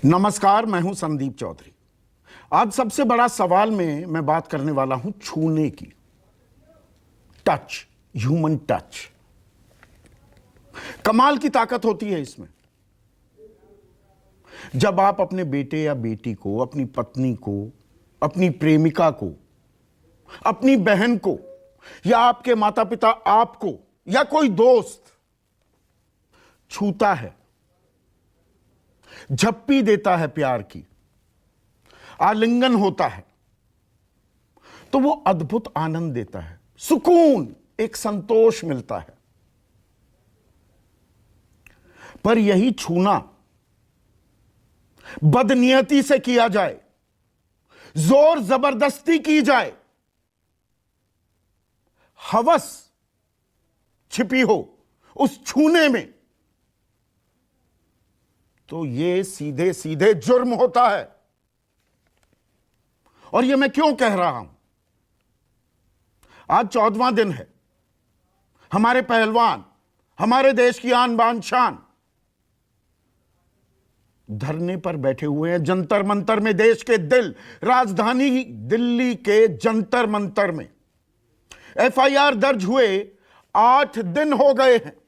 नमस्कार, मैं हूं संदीप चौधरी। आज सबसे बड़ा सवाल में मैं बात करने वाला हूं छूने की। Touch, human touch. कमाल की ताकत होती है इसमें। जब आप अपने बेटे या बेटी को, अपनी पत्नी को, अपनी प्रेमिका को, अपनी बहन को, या आपके माता पिता आपको, या कोई दोस्त छूता है, झप्पी देता है, प्यार की आलिंगन होता है, तो वो अद्भुत आनंद देता है, सुकून, एक संतोष मिलता है। पर यही छूना बदनियती से किया जाए, जोर जबरदस्ती की जाए, हवस छिपी हो उस छूने में, तो ये सीधे सीधे जुर्म होता है। और ये मैं क्यों कह रहा हूं? आज 14वां दिन है। हमारे पहलवान, हमारे देश की आन बान शान धरने पर बैठे हुए हैं, जंतर मंतर में, देश के दिल, राजधानी दिल्ली के जंतर मंतर में। एफआईआर दर्ज हुए 8 दिन हो गए हैं।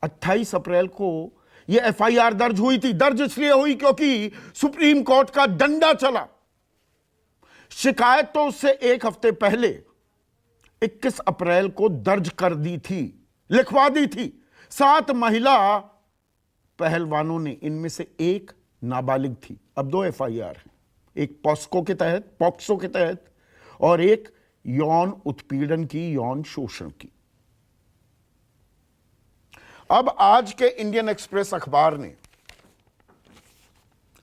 28 अप्रैल को यह एफआईआर दर्ज हुई थी। दर्ज इसलिए हुई क्योंकि सुप्रीम कोर्ट का डंडा चला। शिकायत तो उससे 1 हफ्ते पहले 21 अप्रैल को दर्ज कर दी थी, लिखवा दी थी। 7 महिला पहलवानों ने, इनमें से एक नाबालिग थी। अब 2 एफआईआर हैं, एक पॉक्सो के तहत और एक यौन उत्पीड़न की, यौन शोषण की। अब आज के इंडियन एक्सप्रेस अखबार ने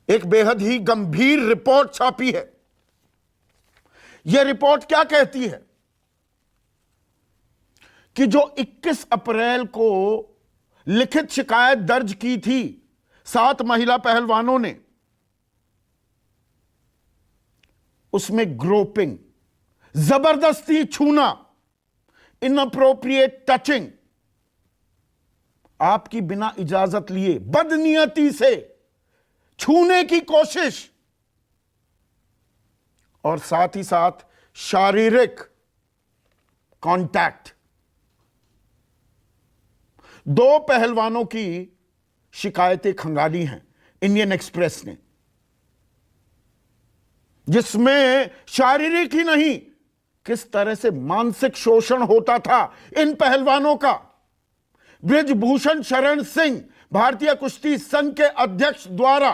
एक बेहद ही गंभीर रिपोर्ट छापी है। यह रिपोर्ट क्या कहती है कि जो 21 अप्रैल को लिखित शिकायत दर्ज की थी 7 महिला पहलवानों ने, उसमें ग्रोपिंग, जबरदस्ती छूना, इनअप्रोप्रिएट टचिंग, आपकी बिना इजाजत लिए बदनियती से छूने की कोशिश, और साथ ही साथ शारीरिक कांटेक्ट, 2 पहलवानों की शिकायतें खंगाली हैं इंडियन एक्सप्रेस ने, जिसमें शारीरिक ही नहीं, किस तरह से मानसिक शोषण होता था इन पहलवानों का। बृजभूषण शरण सिंह, भारतीय कुश्ती संघ के अध्यक्ष द्वारा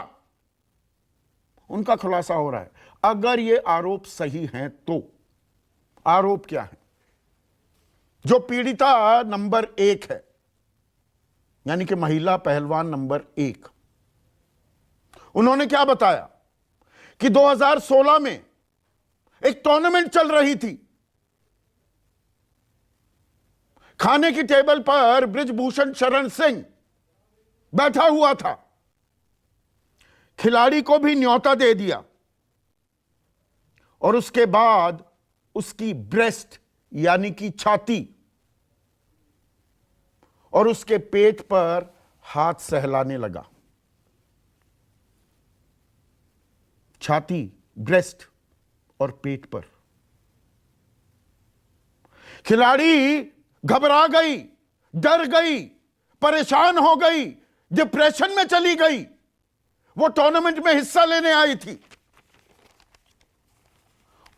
उनका खुलासा हो रहा है। अगर ये आरोप सही हैं तो आरोप क्या है? जो पीड़िता नंबर 1 है, यानी कि महिला पहलवान नंबर 1, उन्होंने क्या बताया कि 2016 में एक टूर्नामेंट चल रही थी। खाने की टेबल पर बृजभूषण शरण सिंह बैठा हुआ था। खिलाड़ी को भी न्योता दे दिया और उसके बाद उसकी ब्रेस्ट, यानी कि छाती, और उसके पेट पर हाथ सहलाने लगा। छाती, ब्रेस्ट और पेट पर। खिलाड़ी घबरा गई, डर गई, परेशान हो गई, डिप्रेशन में चली गई। वो टूर्नामेंट में हिस्सा लेने आई थी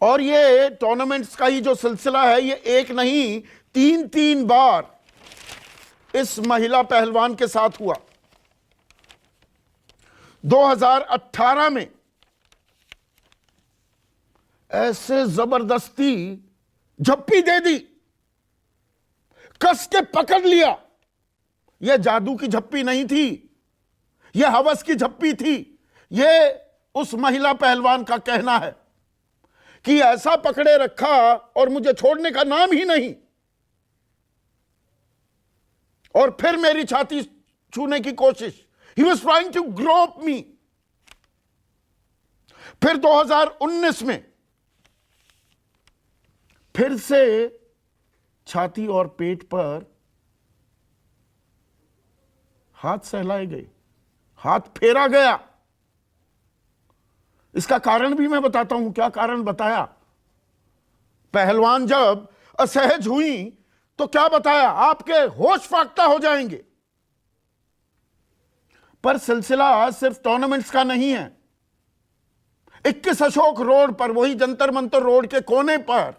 और ये टूर्नामेंट्स का ही जो सिलसिला है, ये एक नहीं 3 बार इस महिला पहलवान के साथ हुआ। 2018 में ऐसे जबरदस्ती झप्पी दे दी, कस के पकड़ लिया। यह जादू की झप्पी नहीं थी, यह हवस की झप्पी थी। यह उस महिला पहलवान का कहना है कि ऐसा पकड़े रखा और मुझे छोड़ने का नाम ही नहीं, और फिर मेरी छाती छूने की कोशिश। He was trying to grope me। फिर 2019 में फिर से छाती और पेट पर हाथ सहलाए गए, हाथ फेरा गया। इसका कारण भी मैं बताता हूं। क्या कारण बताया? पहलवान जब असहज हुई तो क्या बताया? आपके होश फाख्ता हो जाएंगे। पर सिलसिला सिर्फ टूर्नामेंट्स का नहीं है। 21 अशोक रोड पर, वही जंतर मंतर रोड के कोने पर,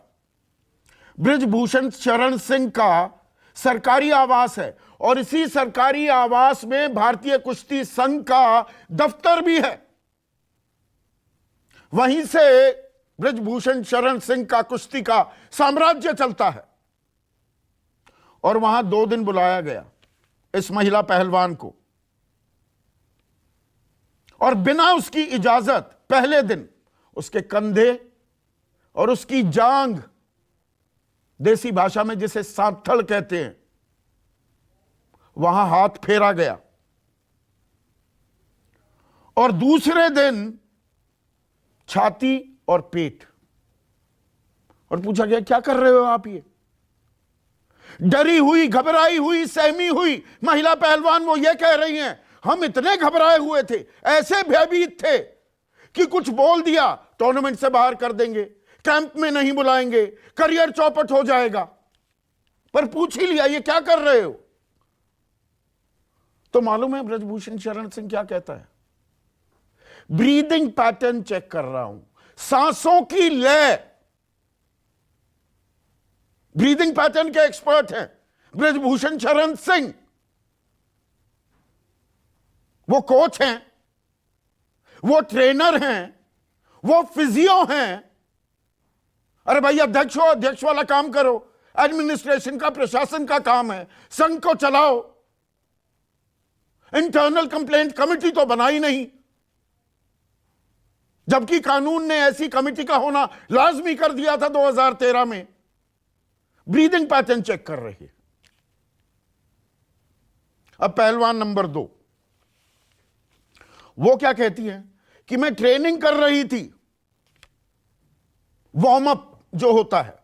बृजभूषण शरण सिंह का सरकारी आवास है और इसी सरकारी आवास में भारतीय कुश्ती संघ का दफ्तर भी है। वहीं से बृजभूषण शरण सिंह का कुश्ती का साम्राज्य चलता है। और वहां 2 दिन बुलाया गया इस महिला पहलवान को, और बिना उसकी इजाजत पहले दिन उसके कंधे और उसकी जांग, देसी भाषा में जिसे सांथड़ कहते हैं, वहां हाथ फेरा गया। और दूसरे दिन छाती और पेट, और पूछा गया क्या कर रहे हो आप? ये डरी हुई, घबराई हुई, सहमी हुई महिला पहलवान वो ये कह रही हैं, हम इतने घबराए हुए थे, ऐसे भयभीत थे कि कुछ बोल दिया टूर्नामेंट से बाहर कर देंगे, कैंप में नहीं बुलाएंगे, करियर चौपट हो जाएगा। पर पूछ ही लिया ये क्या कर रहे हो? तो मालूम है बृजभूषण शरण सिंह क्या कहता है? ब्रीदिंग पैटर्न चेक कर रहा हूं, सांसों की लय। ब्रीदिंग पैटर्न के एक्सपर्ट हैं बृजभूषण शरण सिंह। वो कोच हैं, वो ट्रेनर हैं, वो फिजियो हैं। अरे भाई अध्यक्ष हो, अध्यक्ष वाला काम करो। एडमिनिस्ट्रेशन का, प्रशासन का काम है, संघ को चलाओ। इंटरनल कंप्लेंट कमेटी तो बनाई नहीं, जबकि कानून ने ऐसी कमेटी का होना लाजमी कर दिया था 2013 में। ब्रीदिंग पैटर्न चेक कर रही है। अब पहलवान नंबर 2, वो क्या कहती है कि मैं ट्रेनिंग कर रही थी, वार्म अप जो होता है।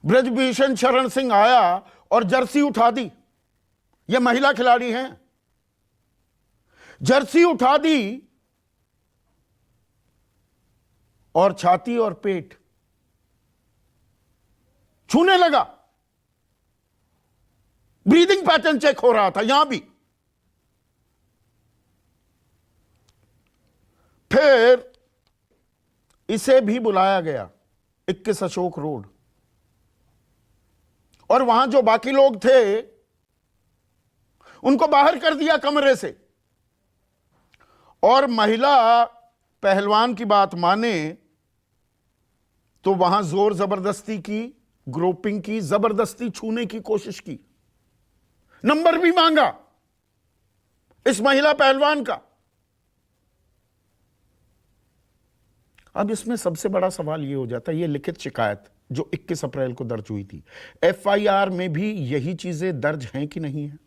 बृजभूषण शरण सिंह आया और जर्सी उठा दी। ये महिला खिलाड़ी हैं, जर्सी उठा दी और छाती और पेट छूने लगा। ब्रीदिंग पैटर्न चेक हो रहा था यहां भी। फिर इसे भी बुलाया गया 21 अशोक रोड, और वहां जो बाकी लोग थे उनको बाहर कर दिया कमरे से। और महिला पहलवान की बात माने तो वहां जोर जबरदस्ती की, ग्रोपिंग की, जबरदस्ती छूने की कोशिश की। नंबर भी मांगा इस महिला पहलवान का। अब इसमें सबसे बड़ा सवाल यह हो जाता है, यह लिखित शिकायत जो 21 अप्रैल को दर्ज हुई थी, एफआईआर में भी यही चीजें दर्ज हैं कि नहीं है?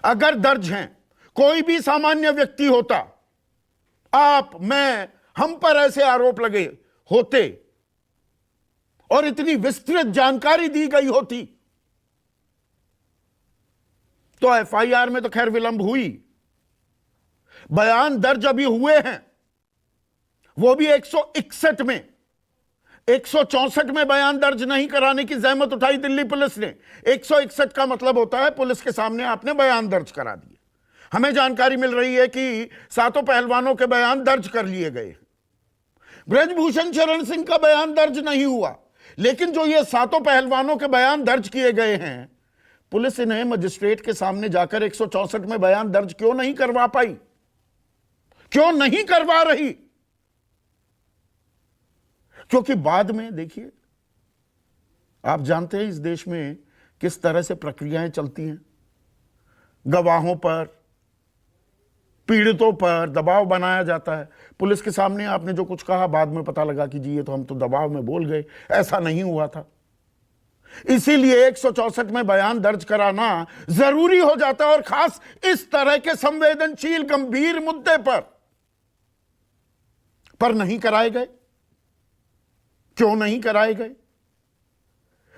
अगर दर्ज हैं, कोई भी सामान्य व्यक्ति होता, आप, मैं, हम पर ऐसे आरोप लगे होते और इतनी विस्तृत जानकारी दी गई होती तो एफआईआर में तो खैर विलंब हुई, बयान दर्ज अभी हुए हैं, वो भी 161 में। 164 में बयान दर्ज नहीं कराने की जहमत उठाई दिल्ली पुलिस ने। 161 का मतलब होता है पुलिस के सामने आपने बयान दर्ज करा दिए। हमें जानकारी मिल रही है कि 7 पहलवानों के बयान दर्ज कर लिए गए। बृजभूषण शरण सिंह का बयान दर्ज नहीं हुआ, लेकिन जो ये 7 पहलवानों के बयान दर्ज किए गए हैं, पुलिस इन्हें मजिस्ट्रेट के सामने जाकर 164 में बयान दर्ज क्यों नहीं करवा पाई? क्यों नहीं करवा रही? क्योंकि बाद में देखिए, आप जानते हैं इस देश में किस तरह से प्रक्रियाएं चलती हैं। गवाहों पर, पीड़ितों पर दबाव बनाया जाता है। पुलिस के सामने आपने जो कुछ कहा, बाद में पता लगा कि जी ये तो हम तो दबाव में बोल गए, ऐसा नहीं हुआ था। इसीलिए 164 में बयान दर्ज कराना जरूरी हो जाता है, और खास इस तरह के संवेदनशील गंभीर मुद्दे पर नहीं कराए गए। क्यों नहीं कराए गए?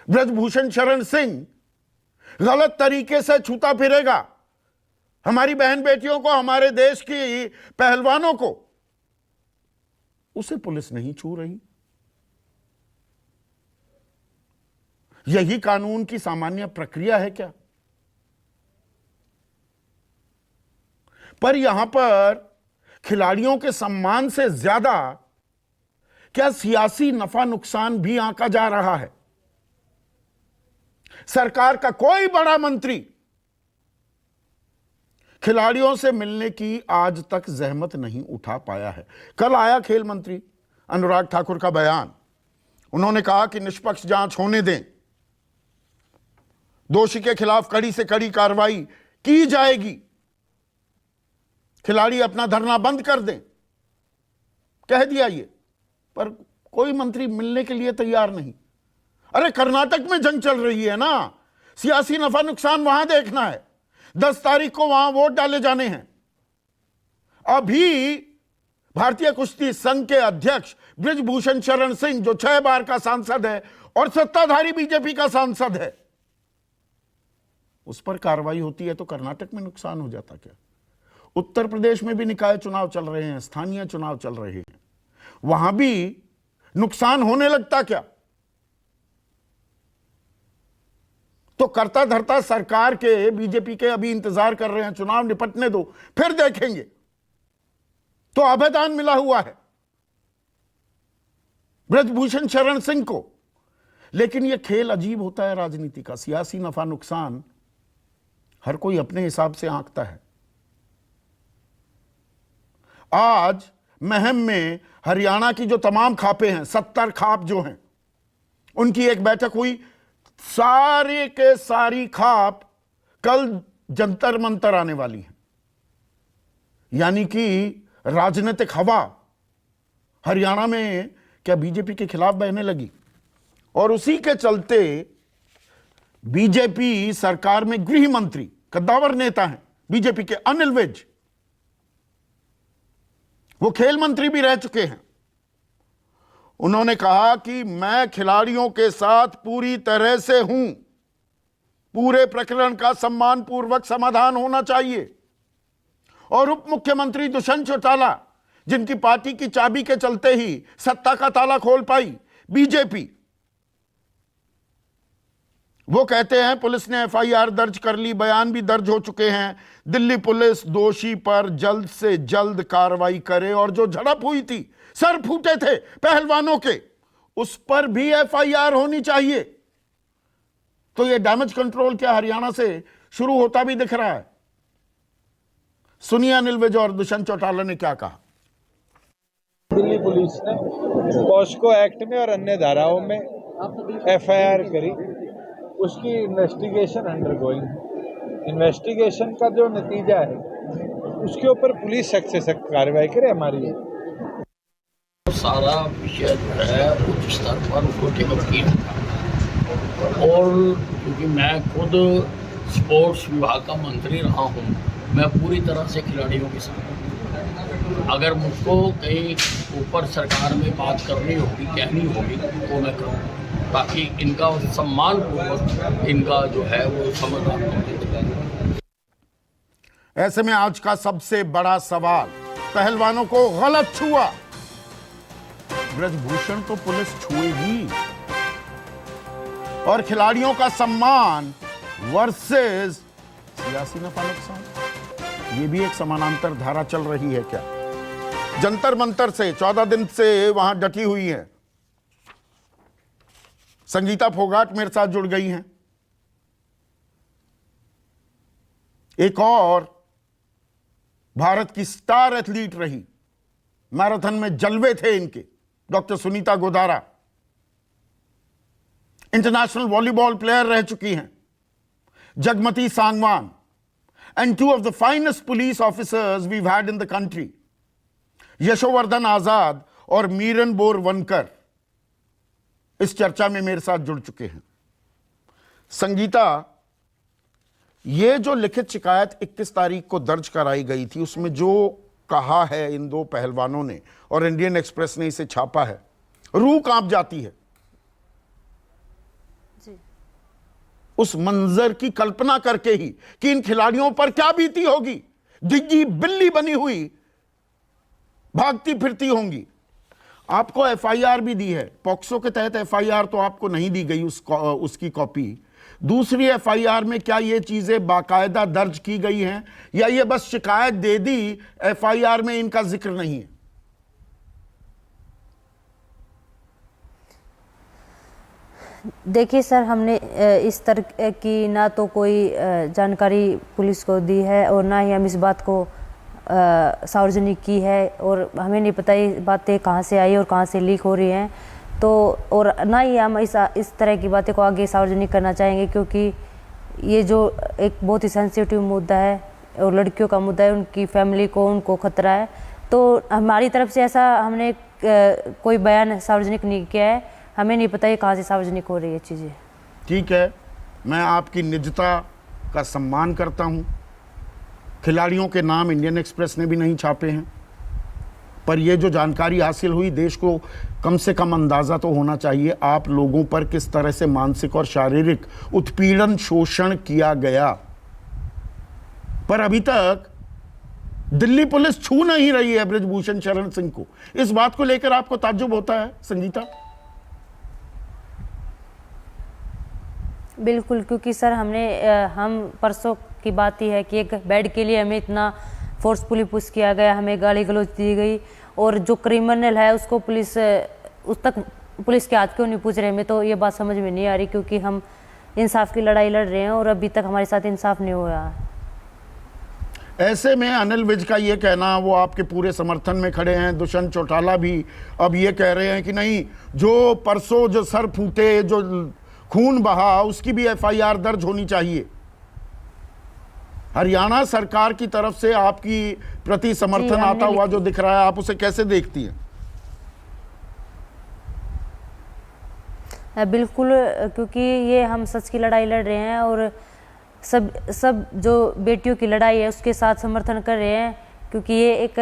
बृजभूषण शरण सिंह गलत तरीके से छूता फिरेगा हमारी बहन बेटियों को, हमारे देश की पहलवानों को, उसे पुलिस नहीं छू रही। यही कानून की सामान्य प्रक्रिया है क्या? पर यहां पर खिलाड़ियों के सम्मान से ज्यादा क्या सियासी नफा नुकसान भी आंका जा रहा है? सरकार का कोई बड़ा मंत्री खिलाड़ियों से मिलने की आज तक जहमत नहीं उठा पाया है। कल आया खेल मंत्री अनुराग ठाकुर का बयान, उन्होंने कहा कि निष्पक्ष जांच होने दें, दोषी के खिलाफ कड़ी से कड़ी कार्रवाई की जाएगी, खिलाड़ी अपना धरना बंद कर दें, कह दिया ये। पर कोई मंत्री मिलने के लिए तैयार नहीं। अरे कर्नाटक में जंग चल रही है ना, सियासी नफा नुकसान वहां देखना है। 10 तारीख को वहां वोट डाले जाने हैं। अभी भारतीय कुश्ती संघ के अध्यक्ष बृजभूषण शरण सिंह, जो 6 बार का सांसद है और सत्ताधारी बीजेपी का सांसद है, उस पर कार्रवाई होती है तो कर्नाटक में नुकसान हो जाता क्या? उत्तर प्रदेश में भी निकाय चुनाव चल रहे हैं, स्थानीय चुनाव चल रहे हैं, वहां भी नुकसान होने लगता क्या? तो करता धरता सरकार के, बीजेपी के अभी इंतजार कर रहे हैं, चुनाव निपटने दो फिर देखेंगे। तो अभयदान मिला हुआ है बृजभूषण शरण सिंह को। लेकिन यह खेल अजीब होता है राजनीति का, सियासी नफा नुकसान हर कोई अपने हिसाब से आंकता है। आज महम में हरियाणा की जो तमाम खापें हैं, 70 खाप जो हैं, उनकी एक बैठक हुई। सारे के सारी खाप कल जंतर मंतर आने वाली है। यानी कि राजनीतिक हवा हरियाणा में क्या बीजेपी के खिलाफ बहने लगी, और उसी के चलते बीजेपी सरकार में गृह मंत्री, कद्दावर नेता हैं बीजेपी के, अनिल विज, वो खेल मंत्री भी रह चुके हैं। उन्होंने कहा कि मैं खिलाड़ियों के साथ पूरी तरह से हूं, पूरे प्रकरण का सम्मानपूर्वक समाधान होना चाहिए। और उप मुख्यमंत्री दुष्यंत चौटाला, जिनकी पार्टी की चाबी के चलते ही सत्ता का ताला खोल पाई बीजेपी, वो कहते हैं पुलिस ने एफआईआर दर्ज कर ली, बयान भी दर्ज हो चुके हैं, दिल्ली पुलिस दोषी पर जल्द से जल्द कार्रवाई करे। और जो झड़प हुई थी, सर फूटे थे पहलवानों के, उस पर भी एफआईआर होनी चाहिए। तो ये डैमेज कंट्रोल क्या हरियाणा से शुरू होता भी दिख रहा है? सुनिए अनिल विज और दुष्यंत चौटाला ने क्या कहा। दिल्ली पुलिस ने पॉस्को एक्ट में और अन्य धाराओं में एफआईआर करी, उसकी इन्वेस्टिगेशन अंडर गोइंग है। इन्वेस्टिगेशन का जो नतीजा है उसके ऊपर पुलिस सख्त से सख्त कार्रवाई करे। हमारी सारा विषय जो है उच्च स्तर पर उसको टेकअप किया, और क्योंकि मैं खुद स्पोर्ट्स विभाग का मंत्री रहा हूँ, मैं पूरी तरह से खिलाड़ियों के साथ हूँ। अगर मुझको कहीं ऊपर सरकार में बात करनी होगी, कहनी होगी, तो मैं करूँगा, ताकि इनका सम्मानपूर्वक इनका जो है वो समाधान हो। ऐसे में आज का सबसे बड़ा सवाल, पहलवानों को गलत छुआ, ब्रजभूषण तो पुलिस छुएगी, और खिलाड़ियों का सम्मान वर्सेस सियासी नफा नुकसान, ये भी एक समानांतर धारा चल रही है क्या? जंतर मंतर से 14 दिन से वहां डटी हुई है। संगीता फोगाट मेरे साथ जुड़ गई हैं। एक और भारत की स्टार एथलीट रही, मैराथन में जलवे थे इनके, doctor Sunita Godara, international volleyball player रह चुकी हैं। Jagmati Sangwan, and 2 of the finest police officers we've had in the country, Yashovardhan आजाद और मीरन बोरवनकर, इस चर्चा में मेरे साथ जुड़ चुके हैं। संगीता, ये जो लिखित शिकायत 21 तारीख को दर्ज कराई गई थी, उसमें जो कहा है इन 2 पहलवानों ने, और इंडियन एक्सप्रेस ने इसे छापा है, रूह कांप जाती है। जी। उस मंजर की कल्पना करके ही कि इन खिलाड़ियों पर क्या बीती होगी, डिग्गी बिल्ली बनी हुई भागती फिरती होंगी। आपको एफआईआर भी दी है, पॉक्सो के तहत एफआईआर तो आपको नहीं दी गई, उसकी कॉपी। दूसरी एफआईआर में क्या ये चीजें बाकायदा दर्ज की गई हैं, या ये बस शिकायत दे दी, एफआईआर में इनका जिक्र नहीं है? देखिए सर, हमने इस तरह की ना तो कोई जानकारी पुलिस को दी है और ना ही हम इस बात को सार्वजनिक की है, और हमें नहीं पता ये बातें कहाँ से आई और कहाँ से लीक हो रही हैं। तो और ना ही हम इस तरह की बातें को आगे सार्वजनिक करना चाहेंगे, क्योंकि ये जो एक बहुत ही सेंसिटिव मुद्दा है और लड़कियों का मुद्दा है, उनकी फैमिली को, उनको खतरा है। तो हमारी तरफ से ऐसा हमने कोई बयान सार्वजनिक नहीं किया है, हमें नहीं पता ये कहाँ से सार्वजनिक हो रही है चीज़ें। ठीक है, मैं आपकी निजता का सम्मान करता हूं। खिलाड़ियों के नाम इंडियन एक्सप्रेस ने भी नहीं छापे हैं, पर यह जो जानकारी हासिल हुई, देश को कम से कम अंदाज़ा तो होना चाहिए आप लोगों पर किस तरह से मानसिक और शारीरिक उत्पीड़न, शोषण किया गया। पर अभी तक दिल्ली पुलिस छू नहीं रही है बृजभूषण शरण सिंह को। इस बात को लेकर आपको ताज्जुब होता है संगीता? बिल्कुल, क्योंकि सर हम परसों की बात ही है कि एक बेड के लिए हमें इतना फोर्सफुली पुश किया गया, हमें गाली गलौज दी गई, और जो क्रिमिनल है उसको उस तक पुलिस के हाथ क्यों नहीं पूछ रहे, हमें तो ये बात समझ में नहीं आ रही, क्योंकि हम इंसाफ की लड़ाई लड़ रहे हैं और अभी तक हमारे साथ इंसाफ नहीं हो रहा है। ऐसे में अनिल विज का ये कहना, वो आपके पूरे समर्थन में खड़े हैं। दुष्यंत चौटाला भी अब ये कह रहे हैं कि नहीं, जो परसों जो सर फूटे, जो खून बहा, उसकी भी एफआईआर दर्ज होनी चाहिए। हरियाणा सरकार की तरफ से आपकी प्रति समर्थन आता हुआ जो दिख रहा है, आप उसे कैसे देखती हैं? बिल्कुल, क्योंकि ये हम सच की लड़ाई लड़ रहे हैं और सब जो बेटियों की लड़ाई है उसके साथ समर्थन कर रहे हैं, क्योंकि ये एक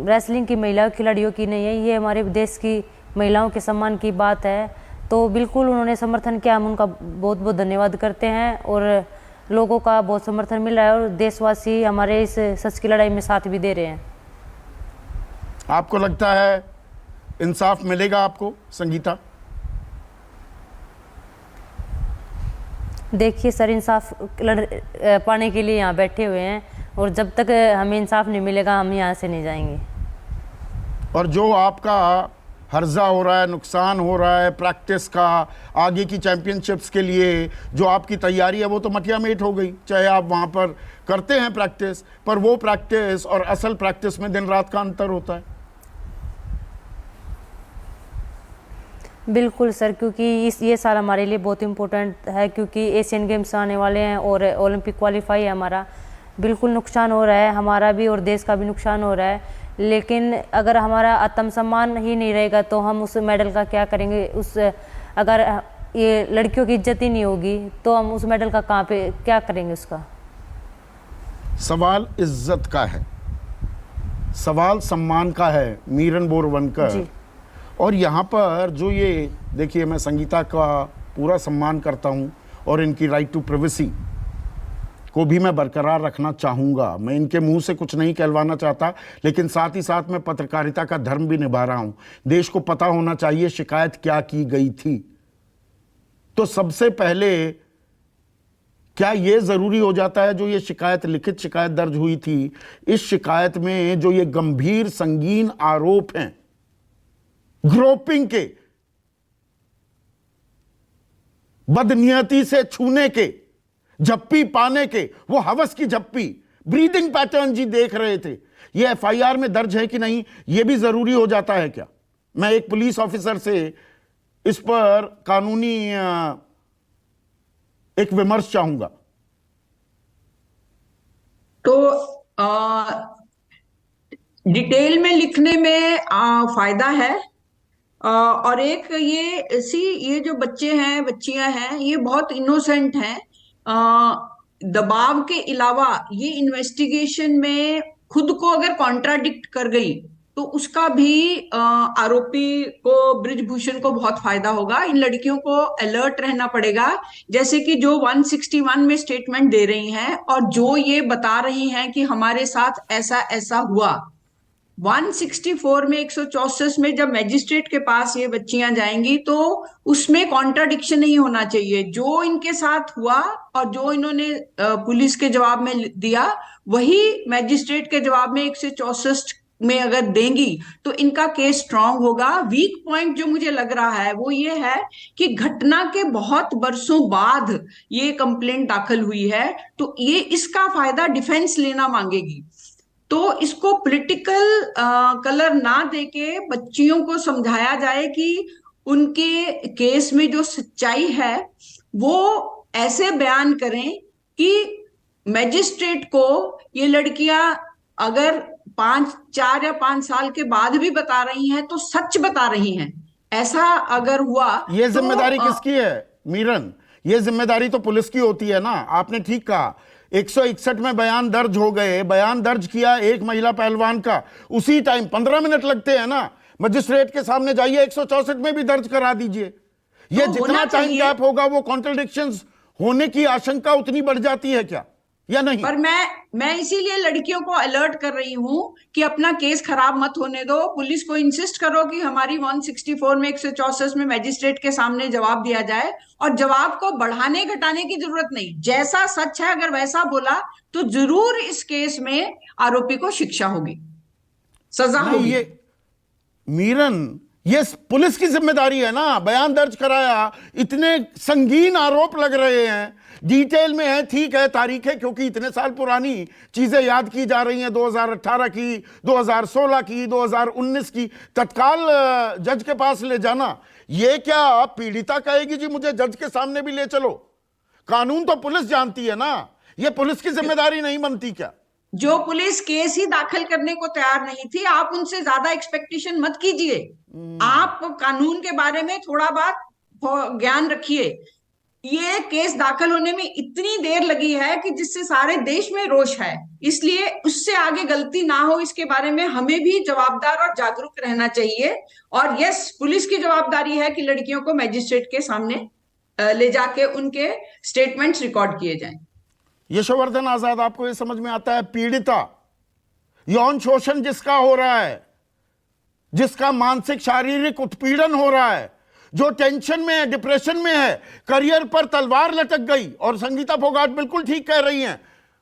रेसलिंग की महिला खिलाड़ियों की नहीं है, ये हमारे देश की महिलाओं के सम्मान की बात है। तो बिल्कुल उन्होंने समर्थन किया, हम उनका बहुत बहुत धन्यवाद करते हैं, और लोगों का बहुत समर्थन मिल रहा है और देशवासी हमारे इस सच की लड़ाई में साथ भी दे रहे हैं। आपको लगता है इंसाफ मिलेगा आपको संगीता? देखिए सर, इंसाफ पाने के लिए यहाँ बैठे हुए हैं, और जब तक हमें इंसाफ नहीं मिलेगा हम यहाँ से नहीं जाएंगे। और जो आपका हर्जा हो रहा है, नुकसान हो रहा है प्रैक्टिस का, आगे की चैंपियनशिप्स के लिए जो आपकी तैयारी है, वो तो मटिया मेट हो गई। चाहे आप वहाँ पर करते हैं प्रैक्टिस, पर वो प्रैक्टिस और असल प्रैक्टिस में दिन रात का अंतर होता है। बिल्कुल सर, क्योंकि ये साल हमारे लिए बहुत इम्पोर्टेंट है, क्योंकि एशियन गेम्स आने वाले हैं और ओलंपिक क्वालिफाई है हमारा। बिल्कुल नुकसान हो रहा है, हमारा भी और देश का भी नुकसान हो रहा है, लेकिन अगर हमारा आत्मसम्मान ही नहीं रहेगा तो हम उस मेडल का क्या करेंगे? अगर ये लड़कियों की इज्जत ही नहीं होगी तो हम उस मेडल का कहाँ पे क्या करेंगे? उसका सवाल इज्जत का है, सवाल सम्मान का है, मीरन बोरवनकर। और यहाँ पर जो ये देखिए, मैं संगीता का पूरा सम्मान करता हूँ और इनकी राइट टू प्राइवेसी को भी मैं बरकरार रखना चाहूँगा। मैं इनके मुंह से कुछ नहीं कहलवाना चाहता, लेकिन साथ ही साथ मैं पत्रकारिता का धर्म भी निभा रहा हूँ। देश को पता होना चाहिए शिकायत क्या की गई थी। तो सबसे पहले क्या ये ज़रूरी हो जाता है, जो ये शिकायत, लिखित शिकायत दर्ज हुई थी, इस शिकायत में जो ये गंभीर संगीन आरोप हैं ग्रोपिंग के, बदनियती से छूने के, झप्पी पाने के, वो हवस की झप्पी, ब्रीदिंग पैटर्न जी देख रहे थे, ये एफआईआर में दर्ज है कि नहीं, ये भी जरूरी हो जाता है क्या? मैं एक पुलिस ऑफिसर से इस पर कानूनी एक विमर्श चाहूंगा। तो डिटेल में लिखने में फायदा है, और एक ये जो बच्चे हैं, बच्चियां हैं, ये बहुत इनोसेंट हैं। दबाव के अलावा ये इन्वेस्टिगेशन में खुद को अगर कॉन्ट्राडिक्ट कर गई तो उसका भी आरोपी को, ब्रिजभूषण को बहुत फायदा होगा। इन लड़कियों को अलर्ट रहना पड़ेगा, जैसे कि जो 161 में स्टेटमेंट दे रही हैं और जो ये बता रही हैं कि हमारे साथ ऐसा ऐसा हुआ। 164 में 164 में जब मैजिस्ट्रेट के पास ये बच्चियां जाएंगी तो उसमें कॉन्ट्राडिक्शन नहीं होना चाहिए। जो इनके साथ हुआ और जो इन्होंने पुलिस के जवाब में दिया, वही मैजिस्ट्रेट के जवाब में 164 में अगर देंगी तो इनका केस स्ट्रांग होगा। वीक पॉइंट जो मुझे लग रहा है वो ये है कि घटना के बहुत बरसों बाद ये कंप्लेंट दाखिल हुई है, तो ये इसका फायदा डिफेंस लेना मांगेगी। तो इसको पॉलिटिकल कलर ना देके बच्चियों को समझाया जाए कि उनके केस में जो सच्चाई है वो ऐसे बयान करें कि मैजिस्ट्रेट को ये लड़कियां अगर 4 या 5 साल के बाद भी बता रही हैं तो सच बता रही हैं। ऐसा अगर हुआ ये तो जिम्मेदारी किसकी है मीरन? ये जिम्मेदारी तो पुलिस की होती है ना। आपने ठीक कहा, 161 में बयान दर्ज हो गए, बयान दर्ज किया एक महिला पहलवान का, उसी टाइम 15 मिनट लगते हैं ना, मजिस्ट्रेट के सामने जाइए 164 में भी दर्ज करा दीजिए। ये तो जितना होना टाइम चाहिए। गैप होगा वो कॉन्ट्रडिक्शंस होने की आशंका उतनी बढ़ जाती है क्या, या नहीं? पर मैं इसीलिए लड़कियों को अलर्ट कर रही हूं कि अपना केस खराब मत होने दो। पुलिस को इंसिस्ट करो कि हमारी 164 में 164 में मैजिस्ट्रेट के सामने जवाब दिया जाए, और जवाब को बढ़ाने घटाने की जरूरत नहीं। जैसा सच है अगर वैसा बोला तो जरूर इस केस में आरोपी को शिक्षा होगी, सजा नहीं, होगी। ये मीरन, ये पुलिस की जिम्मेदारी है ना। बयान दर्ज कराया, इतने संगीन आरोप लग रहे हैं, डिटेल में है, ठीक है, तारीख है क्योंकि इतने साल पुरानी चीजें याद की जा रही हैं, 2018 की, 2016 की, 2019 की। तत्काल जज के पास ले जाना, ये क्या पीड़िता कहेगी जी मुझे जज के सामने भी ले चलो? कानून तो पुलिस जानती है ना, ये पुलिस की जिम्मेदारी नहीं बनती क्या? जो पुलिस केस ही दाखिल करने को तैयार नहीं थी, आप उनसे ज्यादा एक्सपेक्टेशन मत कीजिए। आप कानून के बारे में थोड़ा बहुत ज्ञान रखिए। ये केस दाखिल होने में इतनी देर लगी है कि जिससे सारे देश में रोष है, इसलिए उससे आगे गलती ना हो इसके बारे में हमें भी जवाबदार और जागरूक रहना चाहिए। और यस, पुलिस की जवाबदारी है कि लड़कियों को मैजिस्ट्रेट के सामने ले जाके उनके स्टेटमेंट्स रिकॉर्ड किए जाएं। यशोवर्धन आजाद, आपको यह समझ में आता है, पीड़िता, यौन शोषण जिसका हो रहा है, जिसका मानसिक शारीरिक उत्पीड़न हो रहा है, जो टेंशन में है, डिप्रेशन में है, करियर पर तलवार लटक गई, और संगीता फोगाट बिल्कुल ठीक कह रही हैं,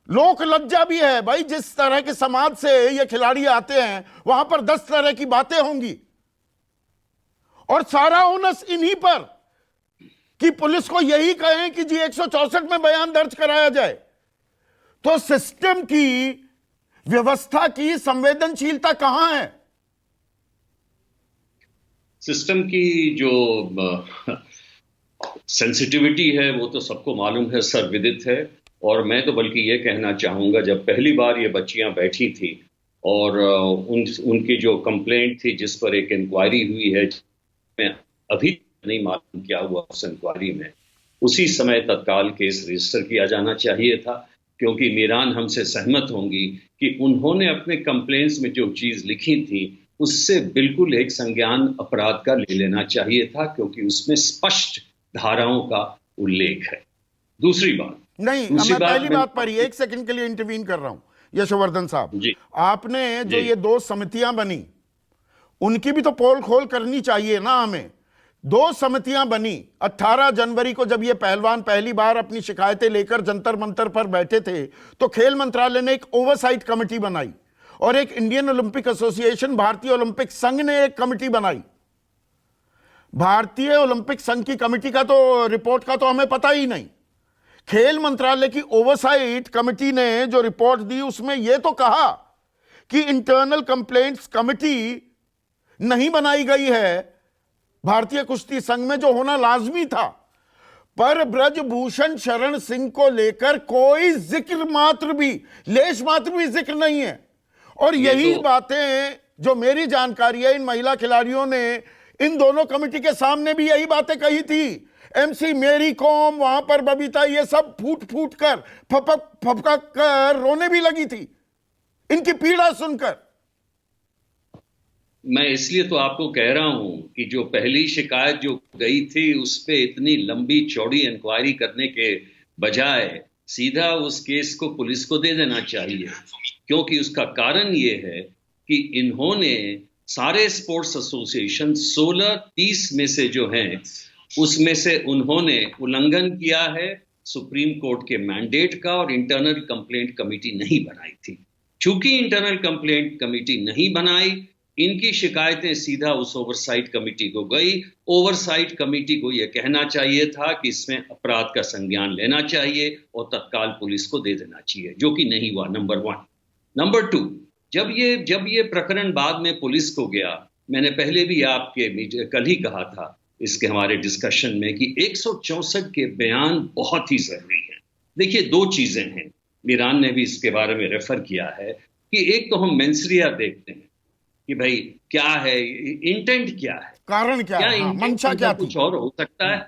लोक लज्जा भी है भाई। जिस तरह के समाज से ये खिलाड़ी आते हैं वहां पर 10 तरह की बातें होंगी, और सारा ओनस इन्हीं पर कि पुलिस को यही कहें कि जी 164 में बयान दर्ज कराया जाए। तो सिस्टम की, व्यवस्था की संवेदनशीलता कहां है? सिस्टम की जो सेंसिटिविटी है वो तो सबको मालूम है, सर्वविदित है। और मैं तो बल्कि ये कहना चाहूंगा, जब पहली बार ये बच्चियां बैठी थी और उनकी जो कंप्लेंट थी जिस पर एक इंक्वायरी हुई है, मैं अभी नहीं मालूम क्या हुआ उस इंक्वायरी में, उसी समय तत्काल केस रजिस्टर किया जाना चाहिए था। क्योंकि मीरान हमसे सहमत होंगी कि उन्होंने अपने कंप्लेंट्स में जो चीज लिखी थी उससे बिल्कुल एक संज्ञान अपराध का ले लेना चाहिए था, क्योंकि उसमें स्पष्ट धाराओं का उल्लेख है। दूसरी बात, नहीं, मैं पहली बात पर ही 1 सेकंड के लिए इंटरवीन कर रहा हूं। यशोवर्धन साहब जी, आपने जो ये 2 समितियां बनी, उनकी भी तो पोल खोल करनी चाहिए ना हमें। 2 समितियां बनी, 18 जनवरी को जब ये पहलवान पहली बार अपनी शिकायतें लेकर जंतर मंतर पर बैठे थे तो खेल मंत्रालय ने एक ओवरसाइट कमेटी बनाई, और एक इंडियन ओलंपिक एसोसिएशन, भारतीय ओलंपिक संघ ने एक कमेटी बनाई। भारतीय ओलंपिक संघ की कमेटी का तो, रिपोर्ट का तो हमें पता ही नहीं। खेल मंत्रालय की ओवरसाइट कमेटी ने जो रिपोर्ट दी उसमें यह तो कहा कि इंटरनल कंप्लेंट्स कमेटी नहीं बनाई गई है भारतीय कुश्ती संघ में, जो होना लाजमी था। पर ब्रजभूषण शरण सिंह को लेकर कोई जिक्र मात्र भी, लेश मात्र भी जिक्र नहीं है। और यही बातें जो मेरी जानकारी है, इन महिला खिलाड़ियों ने इन दोनों कमेटी के सामने भी यही बातें कही थी। एमसी मेरी कॉम, वहां पर बबीता, ये सब फूट फूट कर, फपक कर रोने भी लगी थी इनकी पीड़ा सुनकर। मैं इसलिए तो आपको कह रहा हूं कि जो पहली शिकायत जो गई थी उस पे इतनी लंबी चौड़ी इंक्वायरी करने के बजाय सीधा उस केस को पुलिस को दे देना चाहिए, क्योंकि उसका कारण ये है कि इन्होंने सारे स्पोर्ट्स एसोसिएशन 16-30 में से जो हैं उसमें से उन्होंने उल्लंघन किया है सुप्रीम कोर्ट के मैंडेट का, और इंटरनल कंप्लेंट कमेटी नहीं बनाई थी। चूंकि इंटरनल कंप्लेंट कमेटी नहीं बनाई, इनकी शिकायतें सीधा उस ओवरसाइट कमेटी को गई। ओवरसाइट कमेटी को यह कहना चाहिए था कि इसमें अपराध का संज्ञान लेना चाहिए और तत्काल पुलिस को दे देना चाहिए, जो कि नहीं हुआ, नंबर 1। नंबर 2, जब ये प्रकरण बाद में पुलिस को गया, मैंने पहले भी आपके कल ही कहा था इसके हमारे डिस्कशन में कि 164 के बयान बहुत ही जरूरी है। देखिए, 2 चीजें हैं, मीरान ने भी इसके बारे में रेफर किया है कि एक तो हम मेंसरिया देखते हैं कि भाई क्या है, इंटेंट क्या है, कारण क्या है, मंशा क्या थी, कुछ और हो सकता है।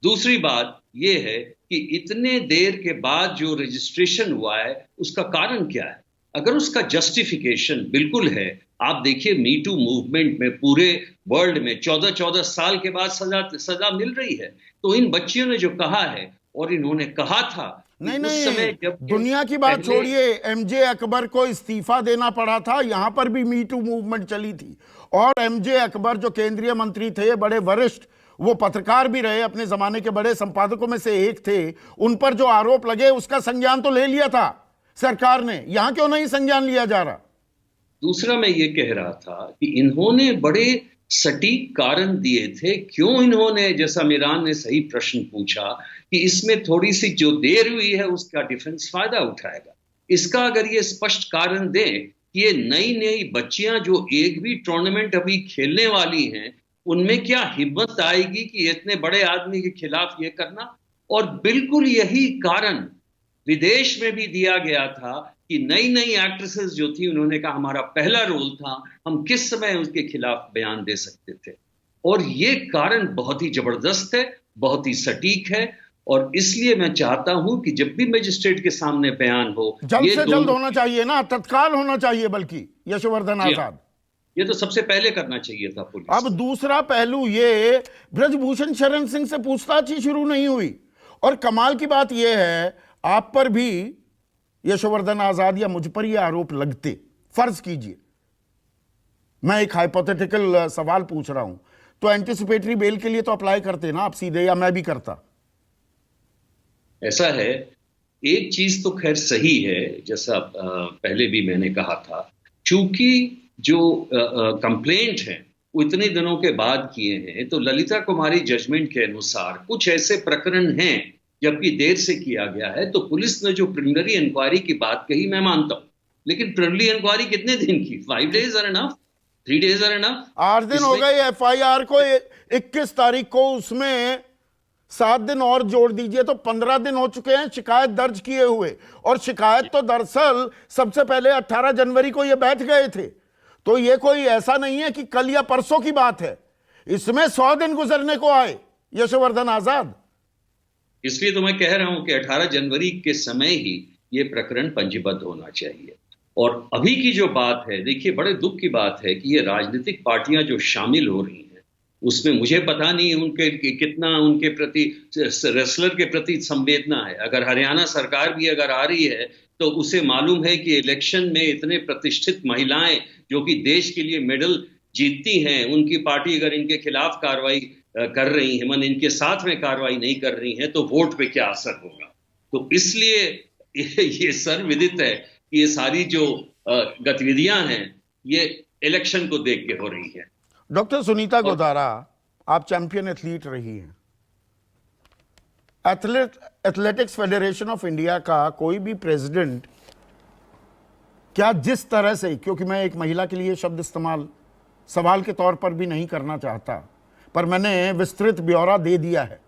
दूसरी बात यह है कि इतने देर के बाद जो रजिस्ट्रेशन हुआ है उसका कारण क्या है। अगर उसका जस्टिफिकेशन बिल्कुल है, आप देखिए मी टू मूवमेंट में पूरे वर्ल्ड में 14-14 साल के बाद सजा मिल रही है। तो इन बच्चियों ने जो कहा है, और इन्होंने कहा था, नहीं, दुनिया की बात छोड़िए, एमजे अकबर को इस्तीफा देना पड़ा था, यहां पर भी मी टू मूवमेंट चली थी। और एमजे अकबर जो केंद्रीय मंत्री थे, बड़े वरिष्ठ, वो पत्रकार भी रहे, अपने जमाने के बड़े संपादकों में से एक थे, उन पर जो आरोप लगे उसका संज्ञान तो ले लिया था सरकार ने, यहां क्यों नहीं संज्ञान लिया जा रहा? दूसरा, मैं ये कह रहा था कि इन्होंने बड़े सटीक कारण दिए थे क्यों इन्होंने, जैसा मीरान ने सही प्रश्न पूछा कि इसमें थोड़ी सी जो देर हुई है उसका डिफेंस फायदा उठाएगा। इसका अगर ये स्पष्ट कारण दें कि ये नई बच्चियां जो एक भी टूर्नामेंट अभी खेलने वाली हैं, उनमें क्या हिम्मत आएगी कि इतने बड़े आदमी के खिलाफ ये करना। और बिल्कुल यही कारण विदेश में भी दिया गया था कि नई एक्ट्रेसेस जो थी, उन्होंने कहा हमारा पहला रोल था, हम किस समय उसके खिलाफ बयान दे सकते थे। और ये कारण बहुत ही जबरदस्त है, बहुत ही सटीक है, और इसलिए मैं चाहता हूं कि जब भी मजिस्ट्रेट के सामने बयान हो, जल्द से जल्द होना चाहिए ना, तत्काल होना चाहिए, बल्कि यशवर्धन आजाद, ये तो सबसे पहले करना चाहिए था पुलिस। अब दूसरा पहलू ये, ब्रजभूषण शरण सिंह से पूछताछ ही शुरू नहीं हुई। और कमाल की बात यह है, आप पर भी यशवर्धन आजाद या मुझ पर ये आरोप लगते, फर्ज कीजिए, मैं एक हाइपोथेटिकल सवाल पूछ रहा हूं, तो एंटिसिपेटरी बेल के लिए तो अप्लाई करते ना आप सीधे, या मैं भी करता? ऐसा है, एक चीज तो खैर सही है, जैसा पहले भी मैंने कहा था, चूंकि जो कंप्लेंट है वो इतने दिनों के बाद किए हैं, तो ललिता कुमारी जजमेंट के अनुसार कुछ ऐसे प्रकरण हैं जबकि देर से किया गया है। तो पुलिस ने जो प्रिलिमिनरी इंक्वायरी की बात कही, मैं मानता हूं, लेकिन प्रिलिमिनरी इंक्वायरी कितने दिन की? 5 days are enough, 3 days are enough. 8 दिन हो गए एफआईआर को, 21 तारीख को, उसमें 7 दिन और जोड़ दीजिए तो 15 दिन हो चुके हैं शिकायत दर्ज किए हुए। और शिकायत तो दरअसल सबसे पहले 18 जनवरी को ये बैठ गए थे, तो ये कोई ऐसा नहीं है कि कल या परसों की बात है, इसमें 100 दिन गुजरने को आए यशवर्धन आजाद। इसलिए तो मैं कह रहा हूं कि 18 जनवरी के समय ही ये प्रकरण पंजीबद्ध होना चाहिए। और अभी की जो बात है, देखिए, बड़े दुख की बात है कि ये राजनीतिक पार्टियां जो शामिल हो रही हैं, उसमें मुझे पता नहीं उनके कितना उनके प्रति, रेसलर के प्रति संवेदना है। अगर हरियाणा सरकार भी अगर आ रही है तो उसे मालूम है कि इलेक्शन में इतने प्रतिष्ठित महिलाएं जो कि देश के लिए मेडल जीतती हैं, उनकी पार्टी अगर इनके खिलाफ कार्रवाई कर रही है, मन इनके साथ में कार्रवाई नहीं कर रही है, तो वोट पे क्या असर होगा। तो इसलिए ये सर्वविदित है कि ये सारी जो गतिविधियां हैं ये इलेक्शन को देख के हो रही है। डॉक्टर सुनीता गोदारा, आप चैंपियन एथलीट रही हैं, एथलेटिक्स फेडरेशन ऑफ इंडिया का कोई भी प्रेसिडेंट क्या जिस तरह से, क्योंकि मैं एक महिला के लिए शब्द इस्तेमाल सवाल के तौर पर भी नहीं करना चाहता, पर मैंने विस्तृत ब्यौरा दे दिया है,